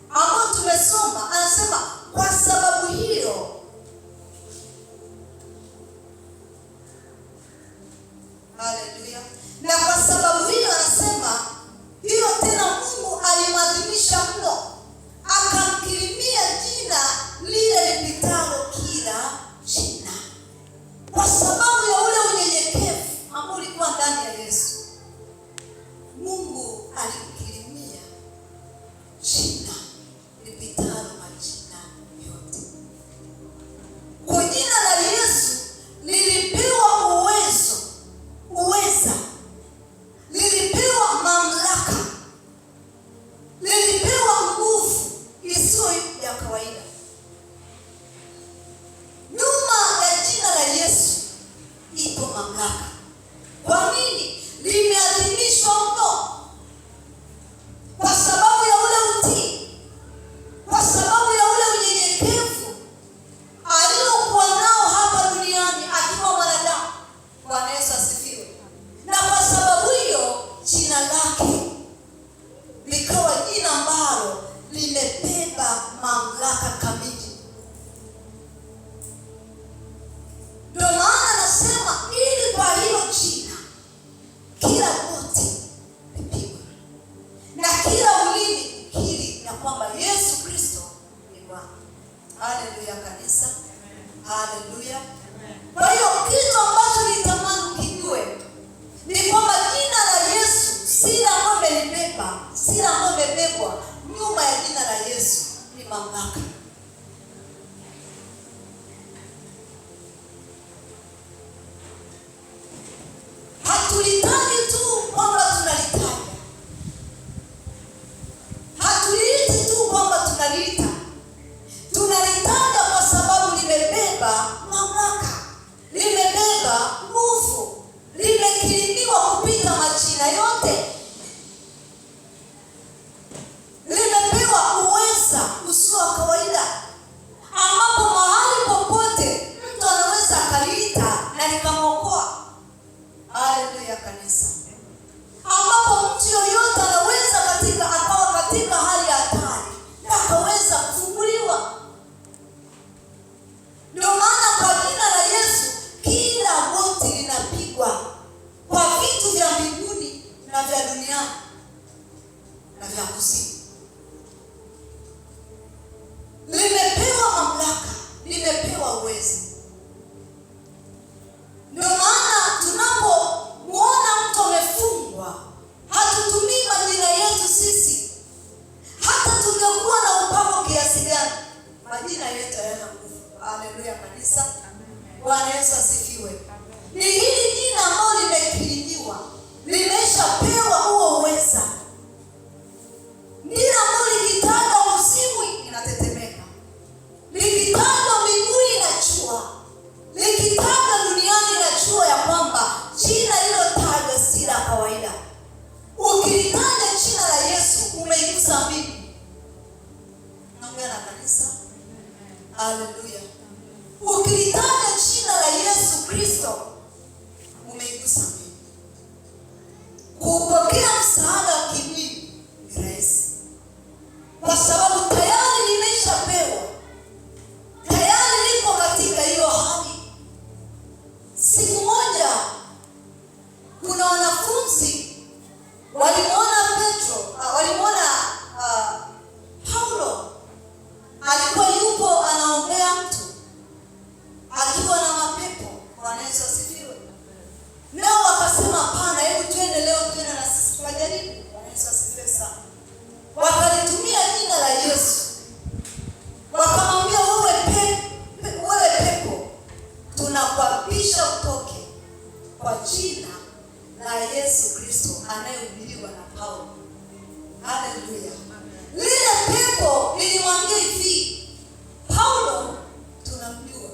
ambao tumesoma, anasema kwa sababu hiyo. Haleluya. Na kwa sababu hiyo anasema hiyo tena Mungu alimwadhimisha mno, akamkirimia jina lile lipitalo kila jina. Kwa sababu ya ule unyenyekevu ambao ulikuwa ndani ya Yesu, Mungu alimkirimia jina lipitalo majina yote. Kwa jina la Yesu lilipewa uweza, lilipewa mamlaka, lilipewa nguvu isiyo ya kawaida. Nyuma ya jina la Yesu ipo mamlaka. Kwa nini? Limeadhimishwa mno kwa sababu ya ule utii, kwa sababu ya ule unyenyekevu aliokuwa nao hapa duniani akiwa mwanadamu. Bwana Yesu asifiwe. Na kwa sababu hiyo jina lake likawa jina ambalo limebeba mamlaka kamili. Ndio maana anasema ili kwa hilo jina kila goti lipigwe, na kila ulimi ukiri ya kwamba Yesu Kristo ni Bwana. Haleluya kanisa. Haleluya. Kwa hiyo kitu ambacho nitamani kijue ni kwamba jina la Yesu si la ambayo imelibeba, si la ambayo imebebwa nyuma ya jina la Yesu ni mamlaka. Hatulitaji tu kwamba tunalitaja, hatuliiti tu kwamba tunaliita, tunalitaja kwa sababu limebeba mamlaka, limebeba nguvu, limekirimiwa kupita majina yote, limepewa uweza usio wa kawaida, ambapo mahali popote mtu anaweza akaliita na likamwokoa. Haleluya kanisa. Ambapo mtu yoyote anaweza akawa katika hali ya hatari na akaweza kufunguliwa. Ndio maana kwa jina la Yesu kila goti linapigwa, kwa vitu vya mbinguni na vya duniani na vya kuzimu. Limepewa mamlaka, limepewa uwezo. Ndio maana tunapomwona mtu amefungwa, hatutumii majina yetu sisi. Hata tungekuwa na upako kiasi gani, majina yetu hayana nguvu. Haleluya kanisa. Bwana Yesu asifiwe. Ni hili jina ambalo limekirimiwa, limeshapewa huo uweza. Jina ambalo likitajwa uzimu inatetemeka, likitajwa mbinguni inachua, likitajwa duniani inachua ya kwamba jina hilo tajwa si la kawaida. Ukilitaja jina la Yesu umeigusa mbingu. Naongea na kanisa. Haleluya. Ukilitaja jina la Yesu Kristo umeigusa mbingu. Kupokea msaada wa kimwili ni rahisi, kwa sababu tayari limeshapewa, tayari liko katika hiyo hali. Siku moja kuna wanafunzi walimwona Paulo alikuwa yupo anaombea mtu akiwa na mapepo. Bwana Yesu asifiwe. Nao wakasema hapana, hebu twende leo twende na sisi tukajaribu. Bwana Yesu asifiwe sana. Wakalitumia jina la Yesu, wakamwambia wewe pepo, tunakuapisha utoke kwa jina la Yesu Kristo anayehubiriwa na Paulo. Haleluya. Lile pepo lilimwambia hivi, Paulo tunamjua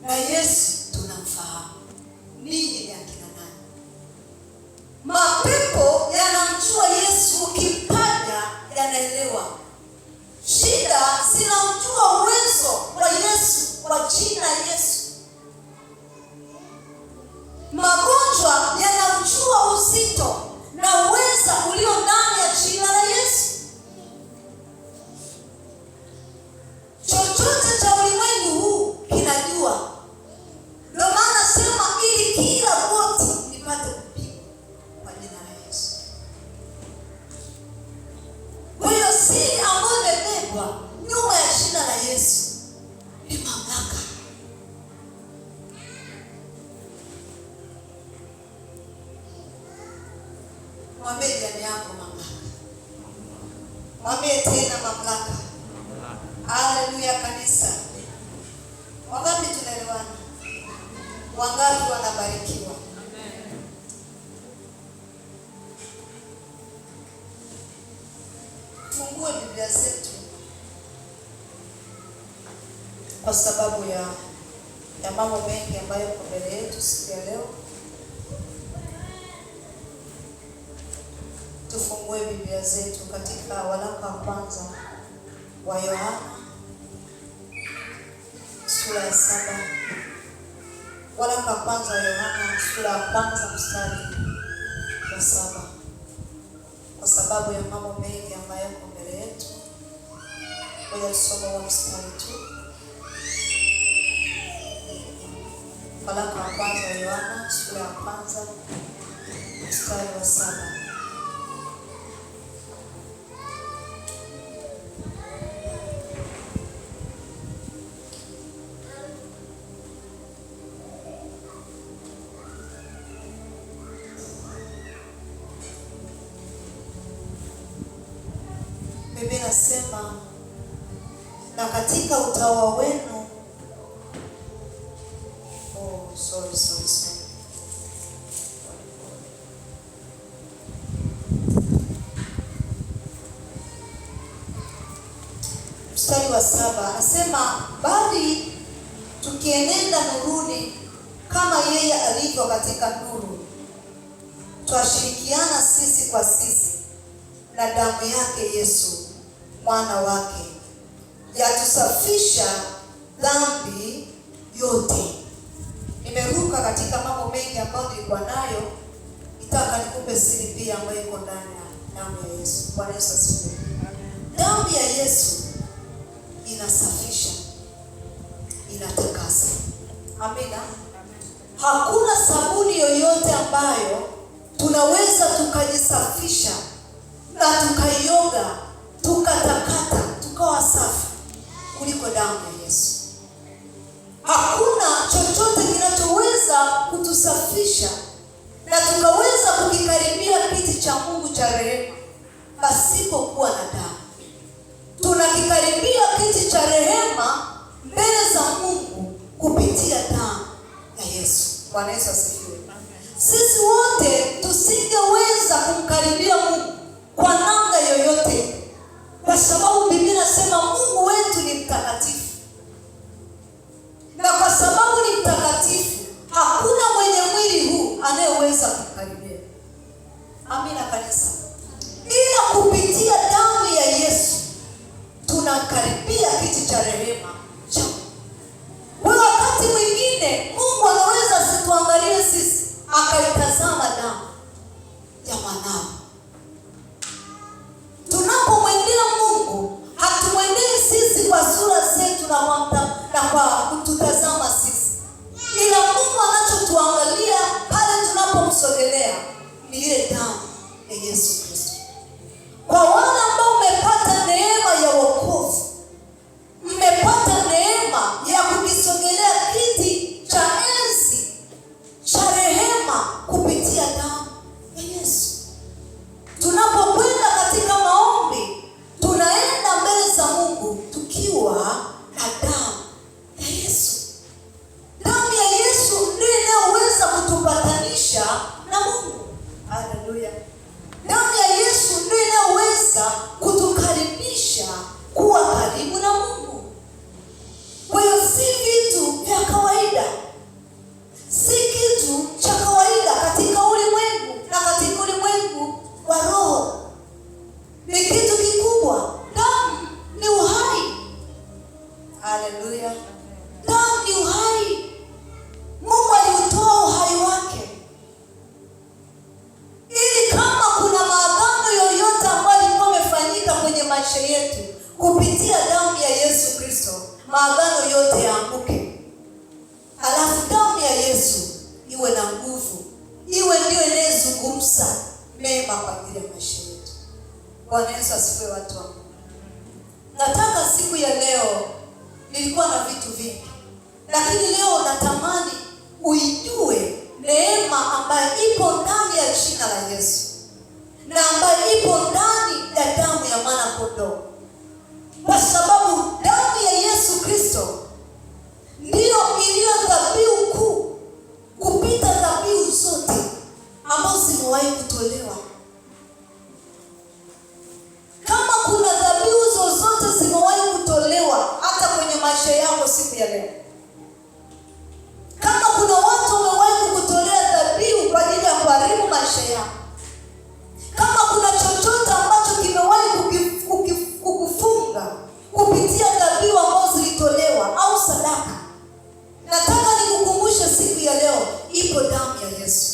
na Yesu tunamfahamu, ninyi ni akina nani? Mapepo yanamjua Yesu, ukimtaja yanaelewa. Shida zinamjua uwezo wa Yesu, kwa jina Yesu. Magonjwa yanamjua uzito na uweza ulio ndani ya jina la Yesu. Chochote cha ulimwengu huu kinajua. Ndio maana sema ili kila goti lipate kupigwa kwa jina la Yesu. Kwa hiyo siri ambayo imebebwa nyuma ya jina la Yesu ni mamlaka. Mwambie jirani yako mamlaka. Mwambie tena mamlaka. Haleluya kanisa. Wangapi tunaelewana? Wangapi wanabarikiwa? Fungue Biblia zetu kwa sababu ya mambo mengi ambayo kwa mbele yetu siku ya leo. Tufungue Biblia zetu katika waraka wa kwanza wa Yohana sura ya 7. Waraka wa kwanza wa Yohana sura ya kwanza mstari wa 7. Kwa sababu ya mambo mengi ambayo yako mbele yetu, ngoja tusome wa mstari tu. Waraka wa kwanza wa Yohana sura ya kwanza mstari wa 7. Biblia inasema na katika utawa wenu sorry. Mstari wa 7 anasema, bali tukienenda nuruni kama yeye alivyo katika nuru, twashirikiana sisi kwa sisi, na damu yake Yesu mwana wake yatusafisha dhambi yote. Nimeruka katika mambo mengi ambayo nilikuwa nayo, nitaka nikupe siri pia ambayo iko ndani ya damu ya Yesu. Bwana Yesu asifiwe. Damu ya Yesu inasafisha, inatakasa. Amina. Hakuna sabuni yoyote ambayo tunaweza tukajisafisha na tukaioga, tukatakata, tukawa safi kuliko damu ya Yesu. Hakuna chochote kinachoweza kutusafisha na tukaweza kukikaribia kiti cha Mungu cha rehema pasipokuwa na damu. Tunakikaribia kiti cha rehema mbele za Mungu kupitia damu ya Yesu. Bwana Yesu asifiwe. Sisi wote tusingeweza kumkaribia Mungu kwa namna yoyote, kwa sababu Biblia inasema Mungu wetu ni mtakatifu. Na kwa sababu ni mtakatifu, hakuna mwenye mwili huu anayeweza kumkaribia. Amina kanisa. Ila kupitia damu ya Yesu tunakaribia kiti cha rehema cha Mungu. Kwa wakati mwingine Mungu anaweza asituangalie sisi, akaitazama damu ya mwanao. Tunapomwendea Mungu, hatumwendei sisi kwa sura zetu na kwa kututazama sisi, ila Mungu anachotuangalia pale tunapomsogelea ni ile damu ya Yesu Kristo. Kwa wale ambao mmepata neema ya wokovu, mmepata neema ya kukisogelea kiti cha enzi cha rehema kupitia damu ya Yesu. Tunapokwenda katika maombi, tunaenda mbele za Mungu tukiwa na damu ya Yesu. Damu ya Yesu ndiyo inayoweza kutupatanisha na Mungu. Haleluya. Damu ya Yesu ndiyo inayoweza kutukaribisha kuwa karibu na Mungu. Kwa hiyo si vitu vya kawaida, si kitu cha kawaida katika ulimwengu, na katika ulimwengu wa roho ni kitu kikubwa. Damu ni uhai. Haleluya. Damu ni uhai. Mungu aliutoa uhai wake ili kama kuna maagano yoyote ambayo yalikuwa yamefanyika kwenye maisha yetu kupitia damu ya Yesu Kristo, maagano yote yaanguke. Alafu damu ya Yesu iwe na nguvu, iwe ndio inayezungumza mema kwa ajili ya maisha yetu. Bwana Yesu asifiwe watu wangu. Nataka siku ya leo, nilikuwa na vitu vingi, lakini leo natamani uijue neema ambayo ipo ndani ya jina la Yesu na ambayo ipo ndani ya damu ya mwana kondoo. Kwa sababu damu ya Yesu Kristo ndiyo iliyo dhabihu kuu kupita dhabihu zote ambazo zimewahi kutolewa. Kama kuna dhabihu zozote zimewahi kutolewa hata kwenye maisha yako siku ya leo, kama kuna watu wamewahi kukutolea dhabihu kwa ajili ya kuharibu maisha yako, kama kuna chochote ambacho kimewahi kukufunga kupitia dhabihu ambazo zilitolewa au sadaka, nataka nikukumbushe siku ya leo, ipo damu ya Yesu.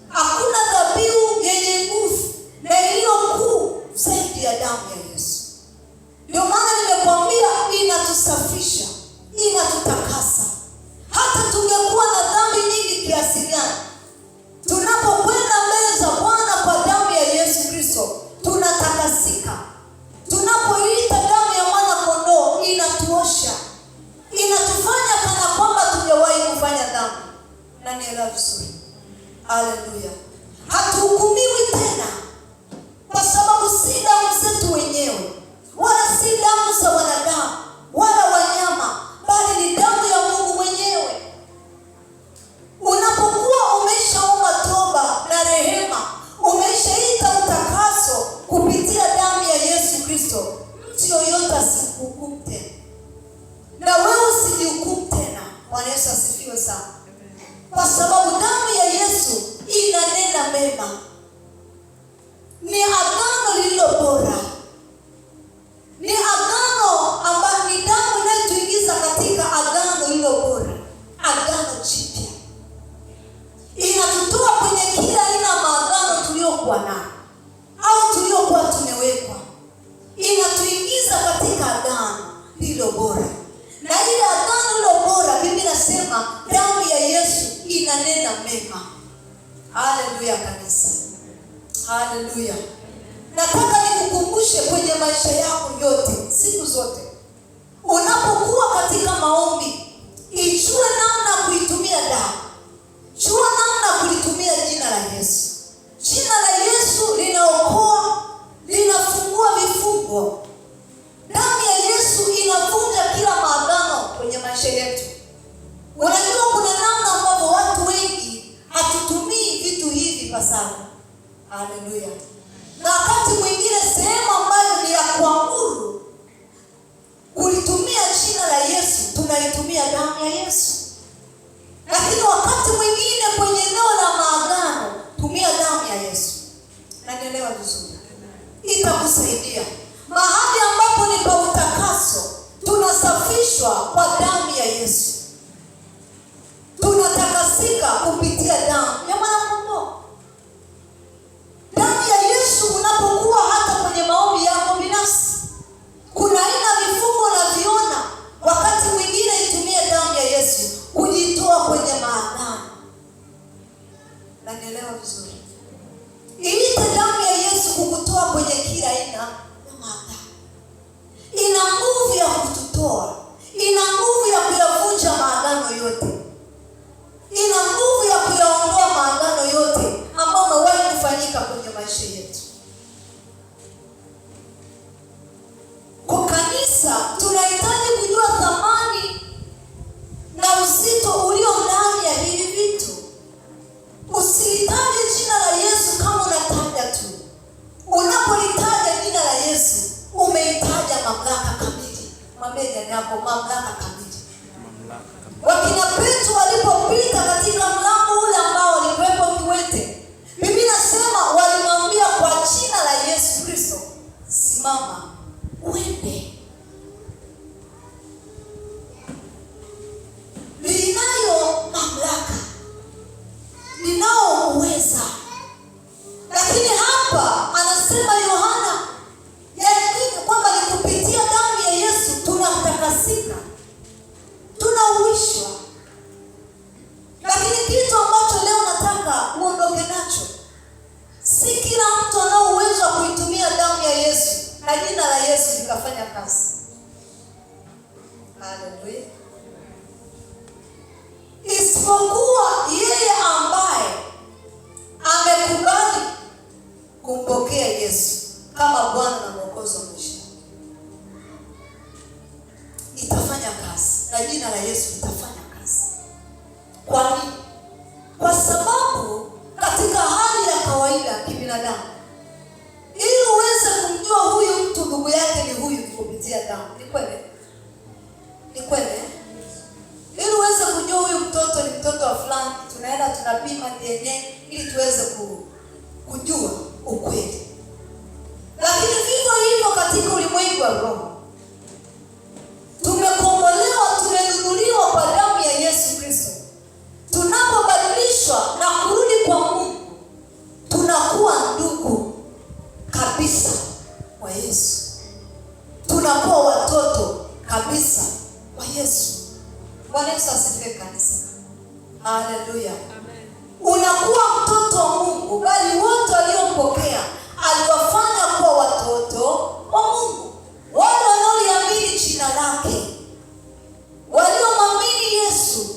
Hakuna dhabihu yenye nguvu na iliyo kuu zaidi ya damu ya Yesu. Ndio maana nimekwambia inatusafisha, inatutakasa. Hata tungekuwa na dhambi nyingi kiasi gani, tunapokwenda mbele za Bwana kwa damu ya Yesu Kristo, tunatakasika. Tunapoita damu ya mwana kondoo, inatuosha, inatufanya kana kwamba tumewahi kufanya dhambi. Na nielewa vizuri. Haleluya. Hatuhukumiwi tena, kwa sababu si damu zetu wenyewe Kristo, mtu yoyote asikuhukumu tena, na wewe usijihukumu tena. Bwana Yesu asifiwe sana. Kwa sababu damu ya Yesu inanena mema, ni agano lililo bora, ni agano ambalo ni damu inayotuingiza katika agano lililo bora, agano jipya. Inatutoa kwenye kila aina ya maagano tuliyokuwa nayo au tuliyokuwa tumewekwa, inatuingiza katika agano lililo bora. Na ile agano lililo bora, Biblia inasema damu ya Yesu inanena mema. Haleluya kanisa, haleluya. Nataka nikukumbushe kwenye maisha yako yote, siku zote unapokuwa katika maombi, ijue namna kuitumia damu. Jua namna kulitumia jina la Yesu. Jina la Yesu linaokoa, linafungua vifungo. Damu ya Yesu inavunja kila maagano kwenye maisha yetu. Unajua kuna namna ambavyo watu wengi hatutumii vitu hivi pasavyo. Haleluya. Na wakati mwingine sehemu ambayo ni ya kuamuru kulitumia jina la Yesu, tunaitumia damu ya Yesu. Lakini wakati mwingine kwenye eneo la maagano, tumia damu ya Yesu. Na nielewa vizuri, itakusaidia. Mahali ambapo ni pa utakaso, tunasafishwa kwa damu ya Yesu. Tunatakasika kupitia damu ya mwana-kondoo. Damu ya Yesu, unapokuwa hata kwenye maombi yako binafsi, kuna aina vifungo na viona, wakati mwingine itumie damu ya Yesu kujitoa kwenye maagano. Na nielewa vizuri, iite damu ya Yesu kukutoa kwenye kila aina ya maagano. Ina nguvu ya kututoa, ina nguvu ya kuyavunja maagano yote, ina nguvu ya kuyaondoa maagano yote ambayo yamewahi kufanyika kwenye maisha yetu. Kwa kanisa tunahitaji kujua thamani na uzito ulio ndani ya hivi vitu. Usilitaje jina la Yesu kama unataja tu. Unapolitaja jina la Yesu, umeitaja mamlaka kamili. Mwambie jirani yako, mamlaka kamili. Wakina Petro walipopita katika mlango ule ambao walikuwepo kiwete, Biblia inasema walimwambia kwa jina la Yesu Kristo, simama uende. Linayo mamlaka, linao uweza. Lakini hapa anasema Yohana, yaani kwamba ni kupitia damu ya Yesu tunatakasika, tunauishwa. Lakini kitu ambacho leo nataka uondoke nacho, si kila mtu anao uwezo wa kuitumia damu ya Yesu na jina la Yesu likafanya kazi. Haleluya. Isipokuwa yeye ambaye amekubali kumpokea Yesu kama Bwana na Mwokozi wa maisha, itafanya kazi na jina la Yesu litafanya kazi. Kwa nini? Kwa sababu katika hali ya kawaida ya kibinadamu, ili uweze kumjua huyu mtu ndugu yake ni huyu kupitia damu. Ni kweli? Ni kweli? Ili uweze kujua huyu mtoto ni mtoto wa fulani, tunaenda tunapima DNA ili tuweze kujua ukweli. Lakini vivyo hivyo katika ulimwengu wa roho, tumekombolewa, tumenunuliwa kwa damu ya Yesu Kristo. Tunapobadilishwa na kurudi kwa Mungu, tunakuwa ndugu kabisa wa Yesu. Tunakuwa watoto kabisa wa Yesu. Bwana Yesu asifiwe kanisa. Haleluya. Amen. Unakuwa mtoto wa Mungu, bali wote waliompokea aliwafanya kuwa watoto wa Mungu. Wale wanaoliamini jina lake, waliomwamini Yesu,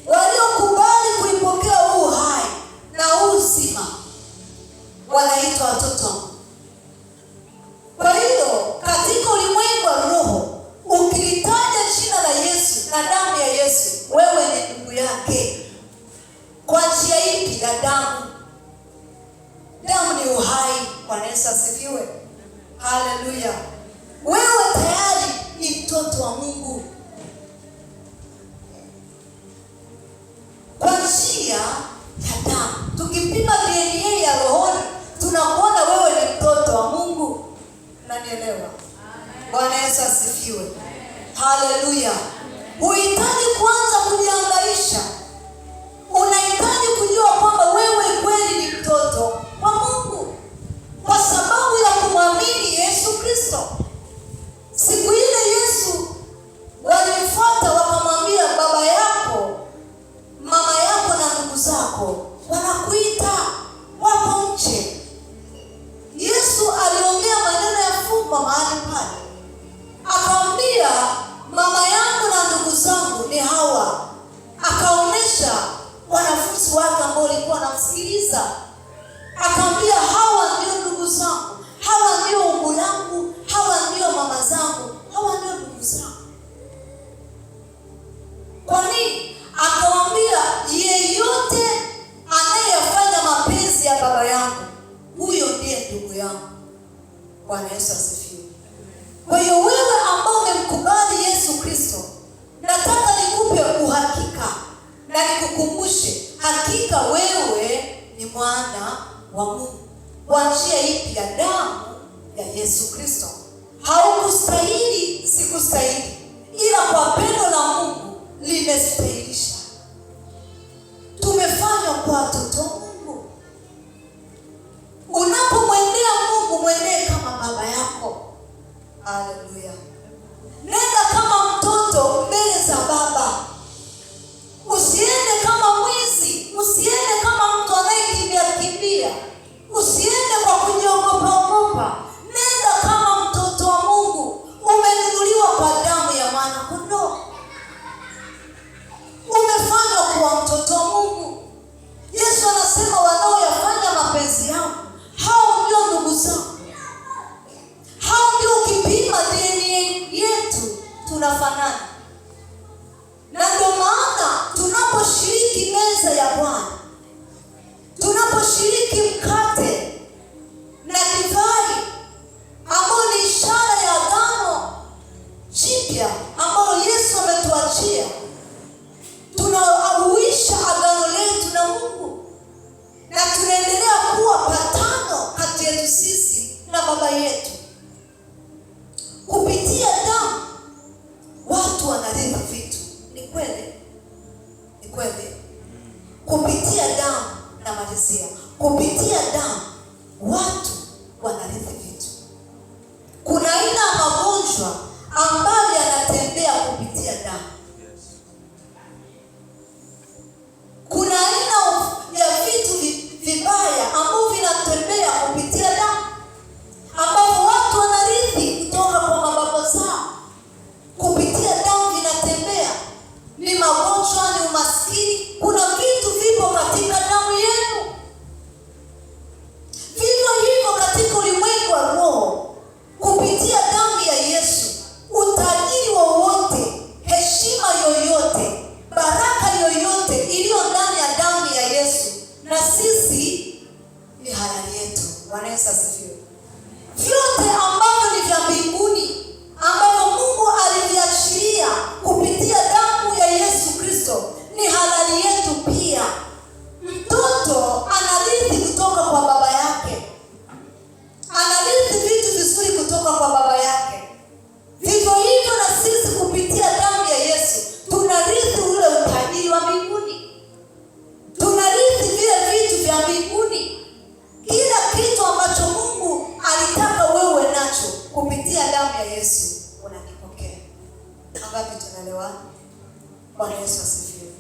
waliokubali kulipokea huu hai na huu uzima, wanaitwa watoto wa Mungu. Kwa hiyo katika ulimwengu wa roho, ukilitaja jina la Yesu na damu ya Yesu, wewe ni ndugu yake. Kwa njia ipi? Ya damu. Haleluya. Wewe tayari ni mtoto wa Mungu kwa njia ya damu. Tukipima DNA ya rohoni, tunakuona wewe ni mtoto wa Mungu. Unanielewa? Bwana Yesu asifiwe. Haleluya. Huhitaji kuanza kujihangaisha. Unahitaji kujua kwamba wewe kweli ni mtoto wa Mungu kwa sababu ya kumwamini Yesu Kristo. Siku ile Yesu walimfuata wakamwambia, baba yako, mama yako na ndugu zako wanakuita, wako nje. Yesu aliongea maneno ya fumbo mahali pale. Akamwambia, mama yangu na ndugu zangu ni hawa. Akaonesha wanafunzi wake ambao walikuwa wanamsikiliza. Akamwambia, hawa ndio ndugu zangu, hawa ndio umbu langu, hawa ndio mama zangu, hawa ndio ndugu zangu. Kwa nini? Akamwambia, yeyote anayefanya mapenzi ya baba yangu, huyo ndiye ndugu yangu. Bwana Yesu asifiwe. Kwa hiyo wewe ambao umemkubali Yesu Kristo, nataka nikupe uhakika na nikukumbushe, hakika wewe ni mwana wa Mungu. Kwa njia ipi? Ya damu ya Yesu Kristo. Haukustahili, sikustahili, ila kwa pendo la Mungu limestahilisha. Tumefanywa kwa watoto wa Mungu. Unapomwendea Mungu, mwendee kama baba yako. Haleluya. Nenda kama mtoto mbele za baba. Usiende kama mwizi, usiende kama mtu anayekimbia. Usiende kwa kujiogopa. Nenda kama mtoto wa Mungu. Umenunuliwa kwa damu ya mwana kondoo. Umefanywa kuwa mtoto wa Mungu. Yesu anasema, wanaoyafanya mapenzi yangu, hao ndio ndugu zangu. Hao ndio ukipima DNA yetu tunafanana. Na ndio maana tunaposhiriki meza ya Bwana, tunaposhiriki mkate na divai ambayo ni ishara ya agano jipya ambalo Yesu ametuachia, tunauisha agano letu na Mungu na tunaendelea kuwa patano kati yetu sisi na baba yetu. Kupitia damu watu wanarithi vitu. Ni kweli? Ni kweli. Kupitia damu na malizia, kupitia damu watu wanarithi vitu. Kuna aina ya magonjwa ambayo yanatembea kupitia damu. Kuna aina ya vitu vibaya ambavyo vinatembea kupitia damu, ambapo watu wanarithi kutoka kwa mababu zao. Kupitia damu vinatembea. Ni magonjwa, ni umaskini. Kuna vitu vipo katika damu yenu. Vivyo hivyo katika ulimwengu wa roho, kupitia damu ya Yesu, utajiri wowote, heshima yoyote, baraka yoyote iliyo ndani ya damu ya Yesu, na sisi ni halali yetu. Bwana Yesu asifiwe. Vyote ambavyo ni vya mbinguni, ambavyo Mungu aliviachilia kupitia damu ya Yesu Kristo, ni halali yetu pia. Mtoto anarithi kutoka kwa baba yake. Anarithi vitu vizuri kutoka kwa baba yake. Vivyo hivyo na sisi kupitia damu ya Yesu tunarithi ule utajiri wa mbinguni. Tunarithi vile vitu vya mbinguni. Kila kitu ambacho Mungu alitaka wewe nacho kupitia damu ya Yesu unakipokea. Ngapi tunaelewa? Bwana Yesu asifiwe.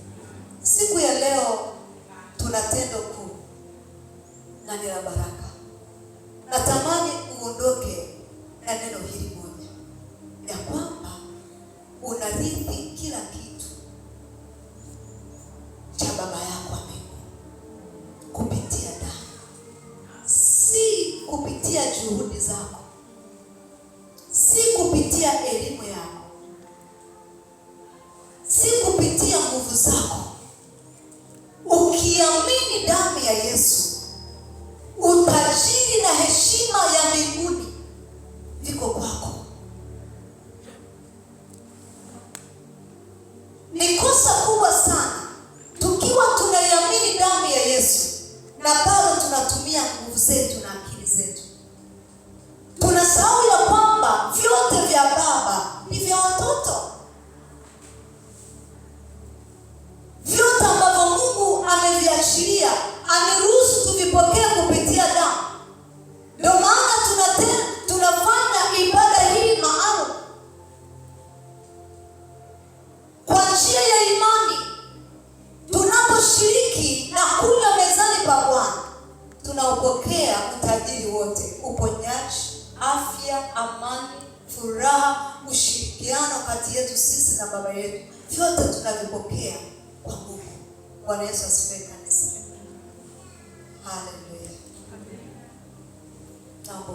Siku ya leo tuna tendo kuu na ni la baraka. Natamani uondoke na neno hili moja, ya kwamba unarithi kila kitu cha baba yako kupitia damu, si kupitia juhudi zako, si kupitia elimu yako, si kupitia nguvu zako. Ukiamini damu ya Yesu, utajiri na heshima kati yetu sisi na baba yetu, vyote tunavipokea kwa Mungu. Bwana Yesu asifiwe kanisa. Haleluya. Naomba